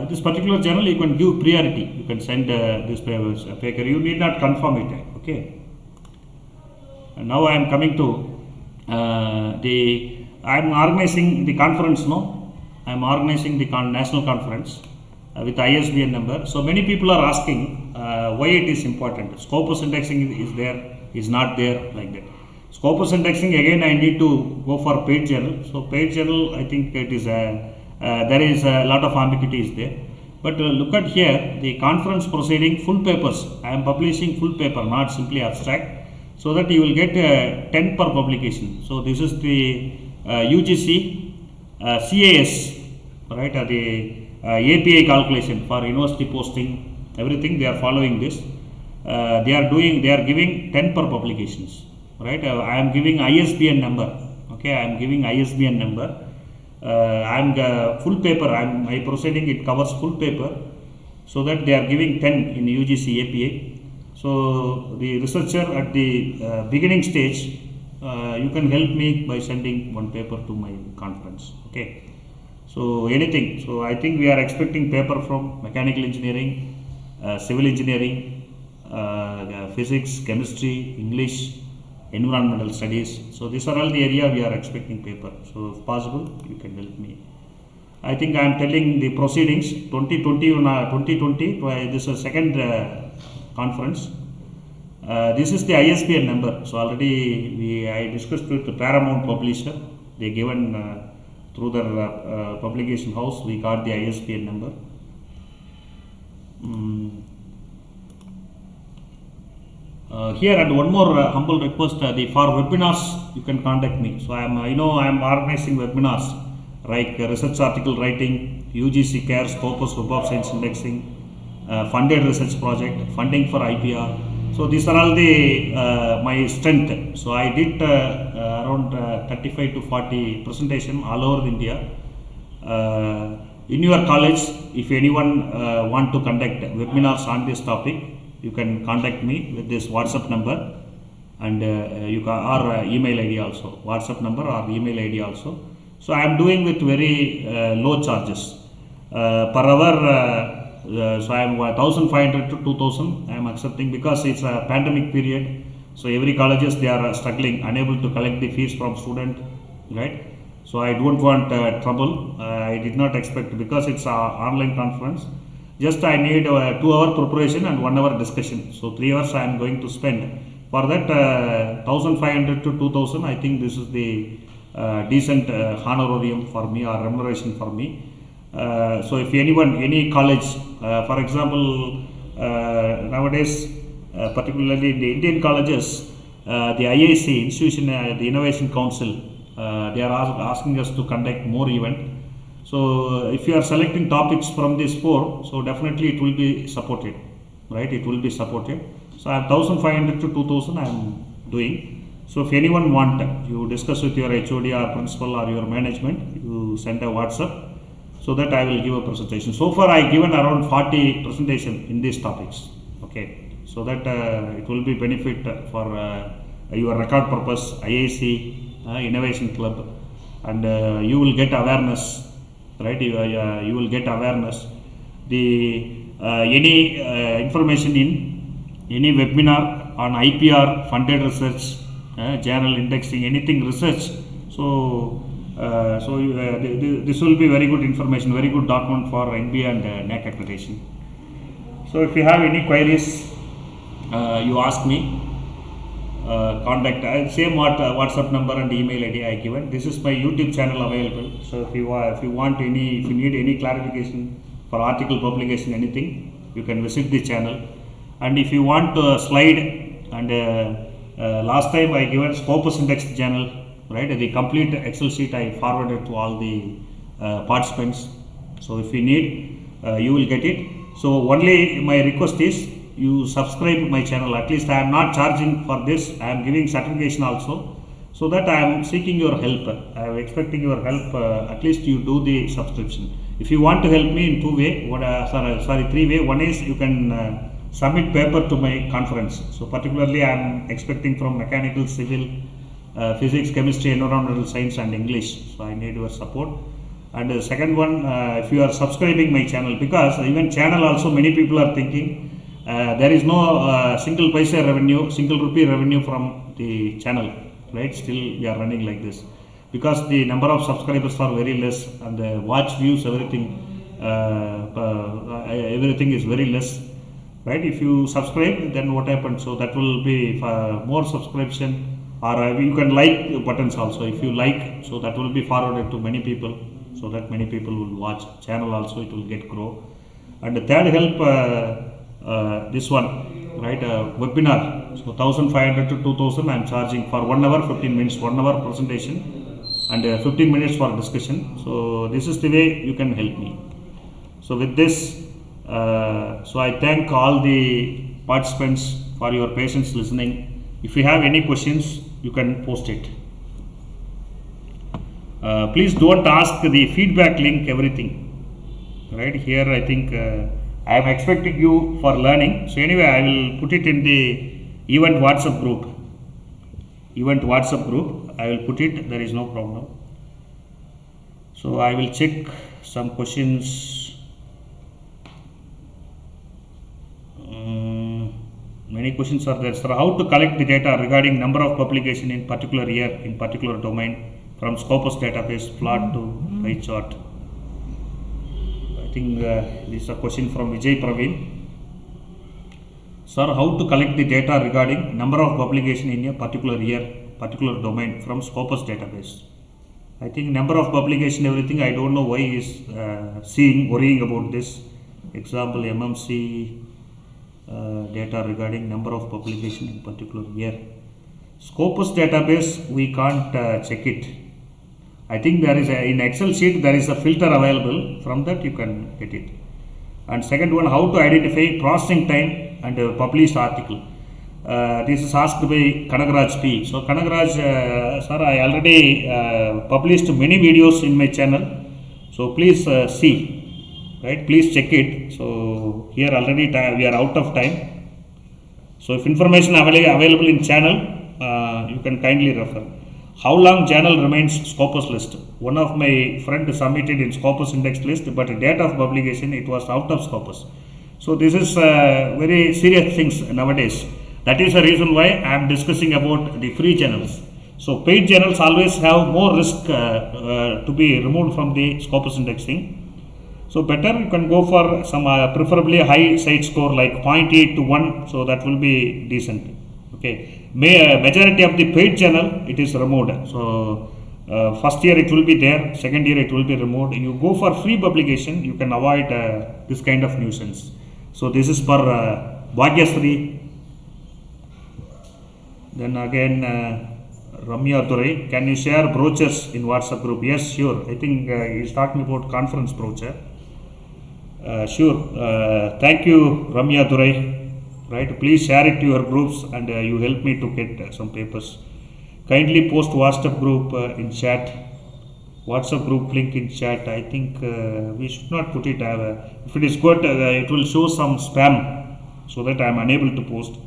This particular journal you can give priority. You can send this paper. You need not confirm it. Okay. And now I am coming to I am organizing the conference. No, I am organizing the national conference with ISBN number. So many people are asking why it is important. Scopus indexing is there, is not there, like that. Scopus indexing, again I need to go for paid journal. So paid journal, I think it is there is a lot of ambiguity is there. But look at here, the conference proceeding full papers. I am publishing full paper, not simply abstract, so that you will get 10 per publication. So this is the UGC CAS, right? The API calculation for university posting, everything they are following this. They are giving 10 per publications. Right, I am giving ISBN number. Okay, I am giving ISBN number. I am full paper. My proceeding it covers full paper, so that they are giving 10 in UGC APA. So the researcher at the beginning stage, you can help me by sending one paper to my conference. Okay, so anything. So I think we are expecting paper from mechanical engineering, civil engineering, physics, chemistry, English, environmental studies. So these are all the area we are expecting paper. So if possible, you can help me. I think I am telling the proceedings 2020. This is second conference. This is the ISBN number. So already I discussed with the Paramount publisher. They given through their publication house. We got the ISBN number. Here and one more humble request, for webinars you can contact me. So I am organizing webinars like research article writing, UGC CARE, Scopus Web of Science indexing, funded research project, funding for IPR. So these are all the my strength. So I did around 35 to 40 presentation all over India. In your college, if anyone want to conduct webinars on this topic, you can contact me with this WhatsApp number, and you can, or email ID also, WhatsApp number or email ID also. So I am doing with very low charges per hour. So I am 1,500 to 2,000 I am accepting, because it's a pandemic period. So every colleges they are struggling, unable to collect the fees from student, right? So I don't want trouble. I did not expect, because it's an online conference. Just I need 2 hour preparation and 1 hour discussion. So 3 hours I am going to spend. For that 1,500 to 2,000, I think this is the decent honorarium for me, or remuneration for me. So if anyone, any college, for example, nowadays, particularly in the Indian colleges, the IIC institution, the Innovation Council, they are asking us to conduct more event. So if you are selecting topics from these 4, so definitely it will be supported, right? It will be supported. So I have 1,500 to 2,000 I am doing. So if anyone want, you discuss with your HOD or principal or your management, you send a WhatsApp, so that I will give a presentation. So far I given around 40 presentation in these topics. Okay, so that it will be benefit for your record purpose, IIC, Innovation Club, and you will get awareness. Right, you will get awareness. The any information in any webinar on IPR, funded research, journal indexing, anything research. So, this will be very good information, very good document for NBA and NAC accreditation. So, if you have any queries, you ask me. Contact same WhatsApp number and email ID I given. This is my YouTube channel available. So if you need any clarification for article publication, anything, you can visit the channel. And if you want slide, and last time I given Scopus Indexed Journal, right? The complete Excel sheet I forwarded to all the participants. So if you need, you will get it. So only my request is, you subscribe my channel. At least I am not charging for this. I am giving certification also, so that I am seeking your help. I am expecting your help. At least you do the subscription. If you want to help me in 2 ways, 3 ways. One is you can submit paper to my conference. So particularly I am expecting from mechanical, civil, physics, chemistry, environmental science and English. So I need your support. And the second one, if you are subscribing my channel, because even channel also many people are thinking there is no single paisa revenue, single rupee revenue from the channel, right? Still we are running like this because the number of subscribers are very less and the watch views, everything is very less, right? If you subscribe, then what happens? So that will be more subscription, or you can like buttons also. If you like, so that will be forwarded to many people, so that many people will watch channel also, it will get grow. And the third help, this one, right, webinar. So 1500 to 2000 I am charging for 1 hour 15 minutes, 1 hour presentation and 15 minutes for discussion. So this is the way you can help me. So with this, so I thank all the participants for your patience listening. If you have any questions, you can post it. Please don't ask the feedback link everything, right? Here I think I am expecting you for learning. So anyway, I will put it in the event WhatsApp group. I will put it, there is no problem. So I will check some questions. Many questions are there. Sir, how to collect the data regarding number of publication in particular year, in particular domain from Scopus database, plot to pie chart? I think this is a question from Vijay Praveen. Sir, how to collect the data regarding number of publication in a particular year, particular domain from Scopus database? I think number of publication, everything, I don't know why he is worrying about this. Example, MMC data regarding number of publication in particular year. Scopus database, we can't check it. I think there is in Excel sheet there is a filter available, from that you can get it. And second one, how to identify processing time and published article. This is asked by Kanagraj P. So Kanagraj, sir, I already published many videos in my channel. So please see, right? Please check it. So here already we are out of time. So if information available in channel, you can kindly refer. How long journal remains Scopus list? One of my friend submitted in Scopus Indexed list, but date of publication it was out of Scopus. So this is very serious things nowadays. That is the reason why I am discussing about the free journals. So paid journals always have more risk to be removed from the Scopus indexing. So better you can go for some preferably high cite score like 0.8 to 1. So that will be decent. Okay. Majority of the paid journal it is removed. So first year it will be there, second year it will be removed. You go for free publication, you can avoid this kind of nuisance. So this is for Bhagyasri. Then again Ramya Durai, can you share brochures in WhatsApp group? Yes, sure. I think he is talking about conference brochure. Sure. Thank you, Ramya Durai. Right, please share it to your groups and you help me to get some papers. Kindly post WhatsApp group in chat. WhatsApp group link in chat. I think we should not put it. If it is good, it will show some spam, so that I am unable to post.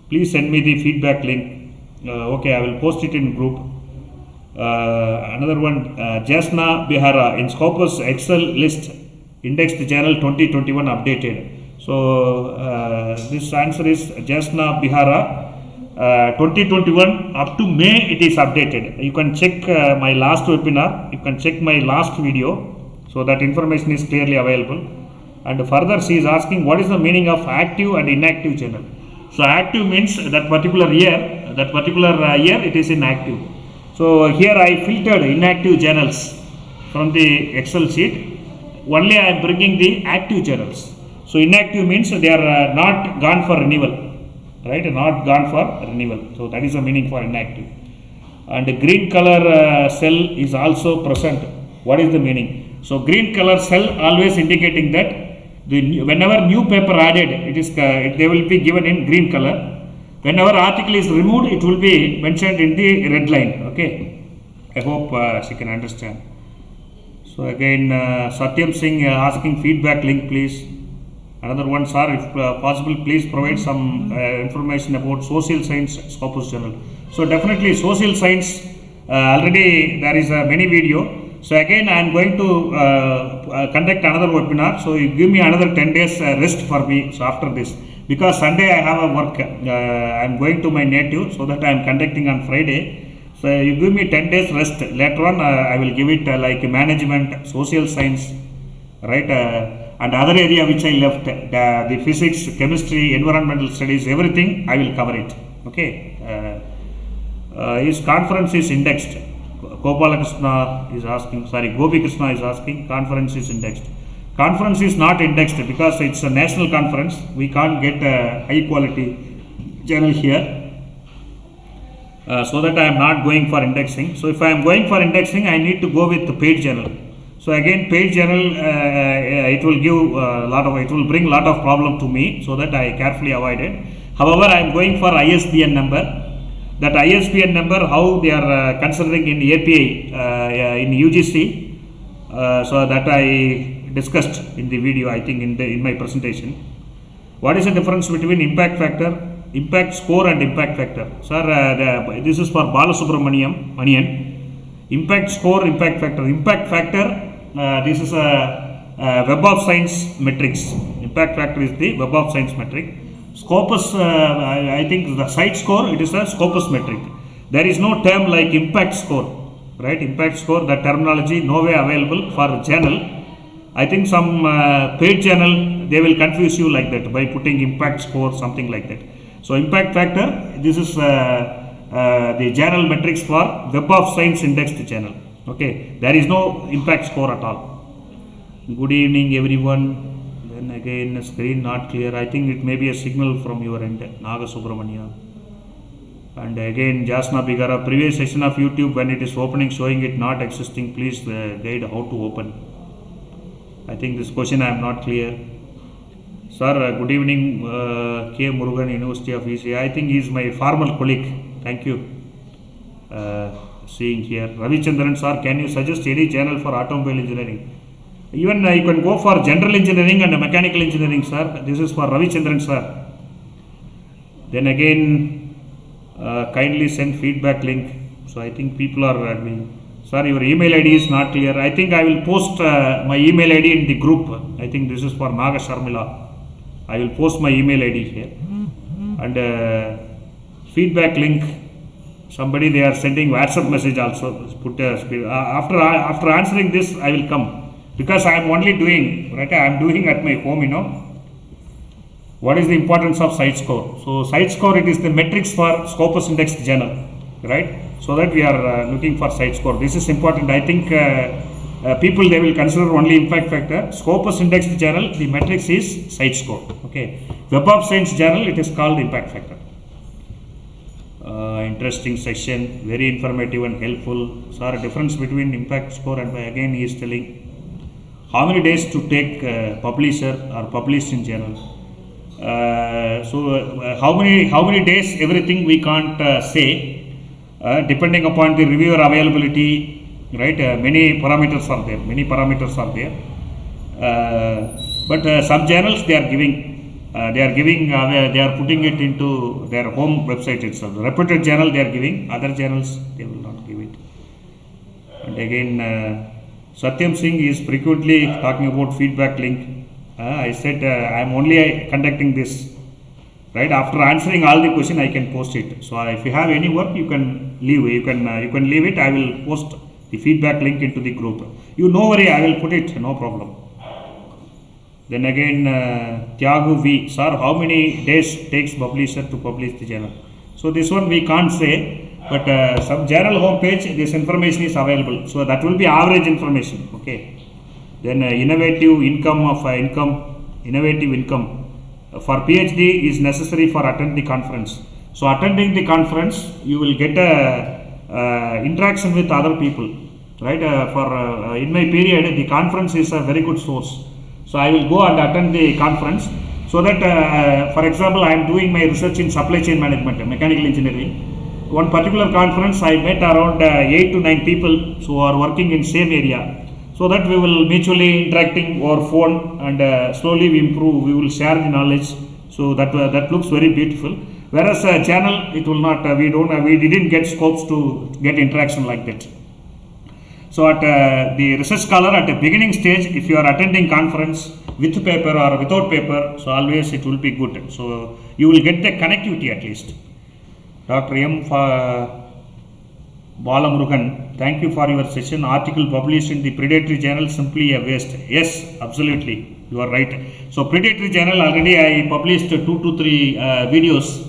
Please send me the feedback link. Okay, I will post it in group. Another one, Jasna Bihara in Scopus Excel list indexed journal 2021 updated. So this answer is Jasna Bihara. 2021 up to May it is updated. You can check my last webinar, you can check my last video, so that information is clearly available. And further she is asking what is the meaning of active and inactive journal. So active means that particular year it is inactive. So here I filtered inactive journals from the Excel sheet. Only I am bringing the active journals. So inactive means they are not gone for renewal, right? Not gone for renewal. So that is the meaning for inactive. And the green color cell is also present. What is the meaning? So green color cell always indicating that whenever new paper added, they will be given in green color. Whenever article is removed, it will be mentioned in the red line. Okay. I hope she can understand. So again, Satyam Singh asking feedback link, please. Another one, sir, if possible, please provide some information about social science Scopus Journal. So definitely social science, already there is a many video. So again I am going to conduct another webinar. So you give me another 10 days rest for me. So after this, because Sunday I have a work, I am going to my native, so that I am conducting on Friday. So you give me 10 days rest. Later on I will give it like management, social science, right, and other area which I left, the physics, chemistry, environmental studies, everything I will cover it. Okay. His conference is indexed. Gopala Krishna is asking, sorry, Gopi Krishna is asking, conference is indexed. Conference is not indexed because it's a national conference. We can't get a high quality journal here. So that I am not going for indexing. So if I am going for indexing, I need to go with the paid journal. So again, paid journal, it will give it will bring a lot of problem to me, so that I carefully avoid it. However, I am going for ISBN number. That ISBN number, how they are considering in API in UGC, so that I discussed in the video, I think in my presentation. What is the difference between impact factor, impact score and impact factor? Sir, this is for Balasubramanian. Impact score, impact factor. Impact factor, this is a Web of Science metrics. Impact factor is the Web of Science metric. Scopus, I think the cite score, it is a Scopus metric. There is no term like impact score, right? Impact score, the terminology no way available for journal. I think some paid journal, they will confuse you like that by putting impact score, something like that. So impact factor, this is the journal metrics for Web of Science indexed journal. Okay, there is no impact score at all. Good evening everyone. Then again, screen not clear. I think it may be a signal from your end, Naga Subramania. And again, Jasna Bigara, previous session of YouTube, when it is opening showing it not existing, please guide how to open. I think this question I am not clear. Sir, good evening, K. Murugan, University of ECI. I think he is my former colleague. Thank you. Seeing here. Ravi Chandran, sir, can you suggest any journal for automobile engineering? Even you can go for general engineering and mechanical engineering, sir. This is for Ravi Chandran, sir. Then again, kindly send feedback link. So I think people are admin. Sir, your email ID is not clear. I think I will post my email ID in the group. I think this is for Naga Sharmila. I will post my email ID here. And feedback link. Somebody, they are sending WhatsApp message also. Put after answering this, I will come. Because I am only doing, right, I am doing at my home, you know. What is the importance of cite score? So cite score, it is the metrics for Scopus Indexed Journal, right? So that we are looking for cite score. This is important. I think people, they will consider only impact factor. Scopus Indexed Journal, the metrics is cite score. Okay. Web of Science Journal, it is called impact factor. Interesting section, very informative and helpful. Sir, difference between impact score and again he is telling how many days to take publisher or published in journal. So how many days, everything we can't say, depending upon the reviewer availability, right? Many parameters are there. But some journals they are putting it into their home website itself. The reputed journal they are giving, other journals they will not give it. And again, Satyam Singh is frequently talking about feedback link. I said I am only conducting this, right? After answering all the question, I can post it. So if you have any work, you can leave. You can leave it. I will post the feedback link into the group. You no worry, I will put it. No problem. Then again, Tyagu V. Sir, how many days takes publisher to publish the journal? So this one we can't say. But some journal homepage, this information is available. So that will be average information. Okay. Then innovative income for PhD is necessary for attending the conference. So attending the conference, you will get a interaction with other people, right? In my period, the conference is a very good source. So I will go and attend the conference, so that, for example, I am doing my research in supply chain management, mechanical engineering. One particular conference, I met around 8 to 9 people who are working in same area. so that we will mutually interacting over phone, and slowly we improve, we will share the knowledge. So that looks very beautiful. Whereas a channel, it will not, we didn't get scopes to get interaction like that. So at the research scholar, at a beginning stage, if you are attending conference with paper or without paper, so always it will be good. So you will get the connectivity at least. Dr. M. Balamurugan, thank you for your session. Article published in the predatory journal simply a waste. Yes, absolutely, you are right. So predatory journal, already I published 2 to 3 videos.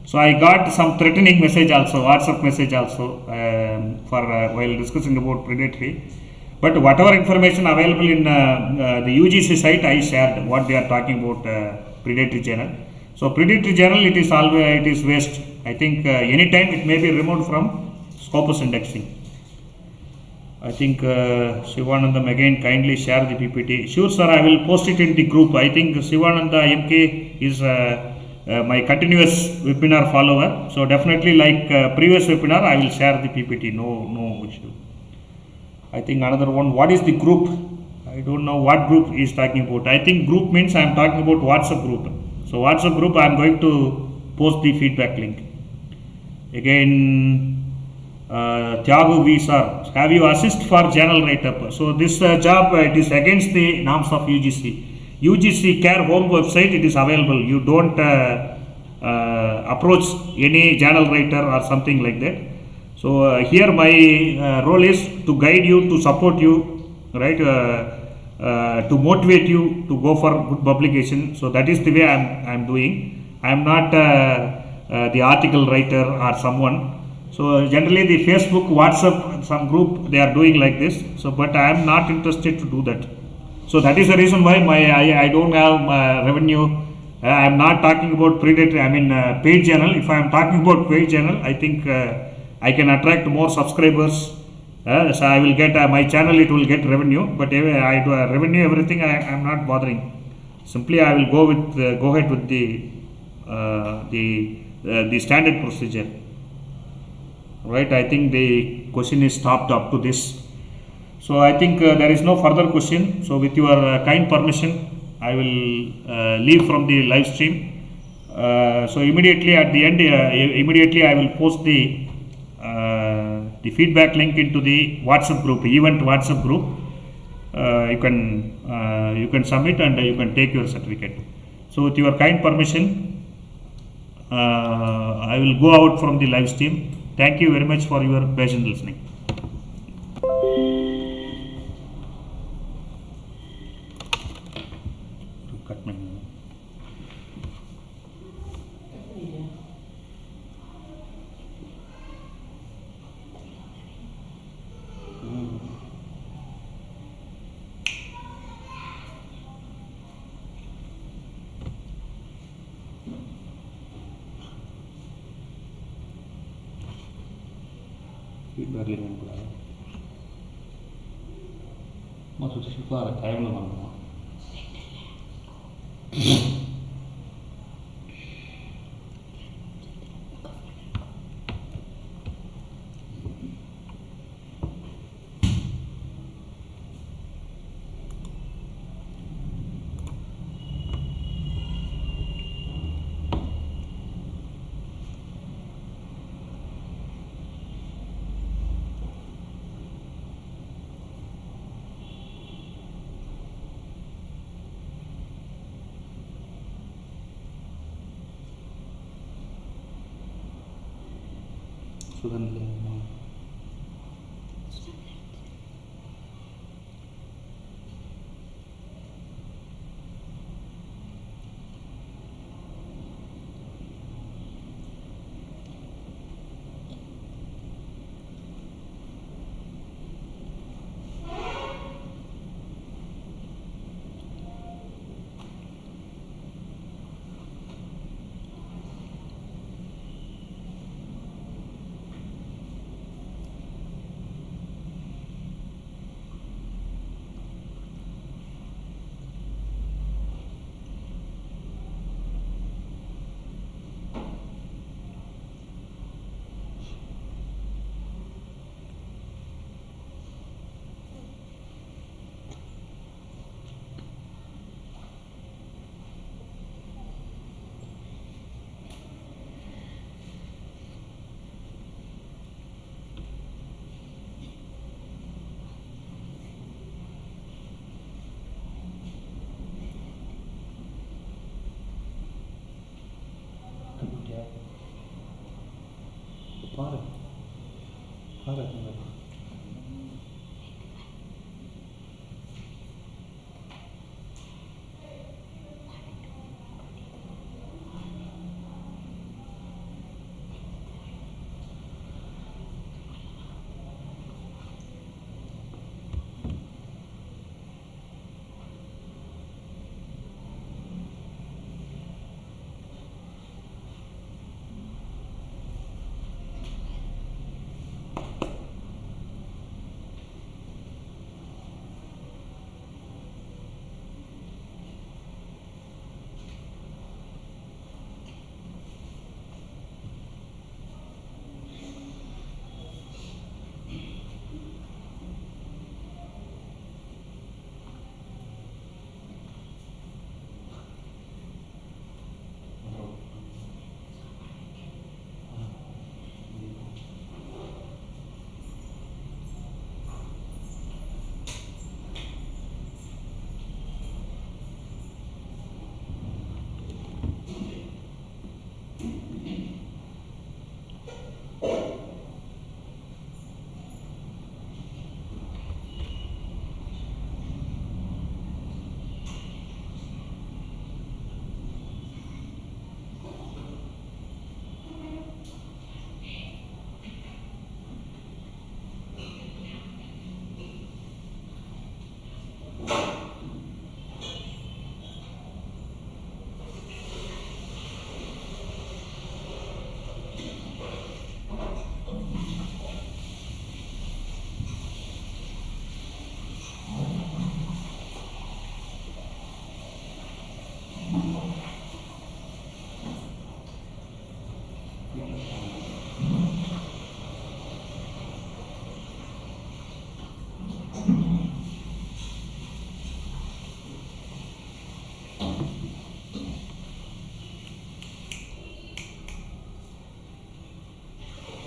So I got some threatening message also, WhatsApp message also for while discussing about predatory. But whatever information available in the UGC site, I shared what they are talking about predatory journal. So predatory journal, it is always, it is waste. I think anytime it may be removed from Scopus indexing. I think Shivanandam again kindly share the PPT. Sure sir, I will post it in the group. I think Shivananda MK is my continuous webinar follower. So definitely, like previous webinar, I will share the PPT. No issue. I think another one. What is the group? I don't know what group is talking about. I think group means I am talking about WhatsApp group. So WhatsApp group, I am going to post the feedback link. Again, Thiagu V sir, have you assist for journal write-up? So this job, it is against the norms of UGC. UGC care home website, it is available. You don't approach any journal writer or something like that. So here my role is to guide you, to support you, right? To motivate you to go for good publication. So that is the way I am doing. I am not the article writer or someone. So generally the Facebook, WhatsApp, some group, they are doing like this. So but I am not interested to do that. So that is the reason why I don't have revenue. I am not talking about predatory, I mean paid channel. If I am talking about paid channel, I think I can attract more subscribers. So I will get my channel, it will get revenue. But I do revenue, everything I am not bothering. Simply I will go ahead with the standard procedure. Right? I think the question is stopped up to this. So I think there is no further question. So with your kind permission, I will leave from the live stream. So immediately at the end, immediately I will post the feedback link into the WhatsApp group, event WhatsApp group. You can submit and you can take your certificate. So with your kind permission, I will go out from the live stream. Thank you very much for your patient listening. Cut my so then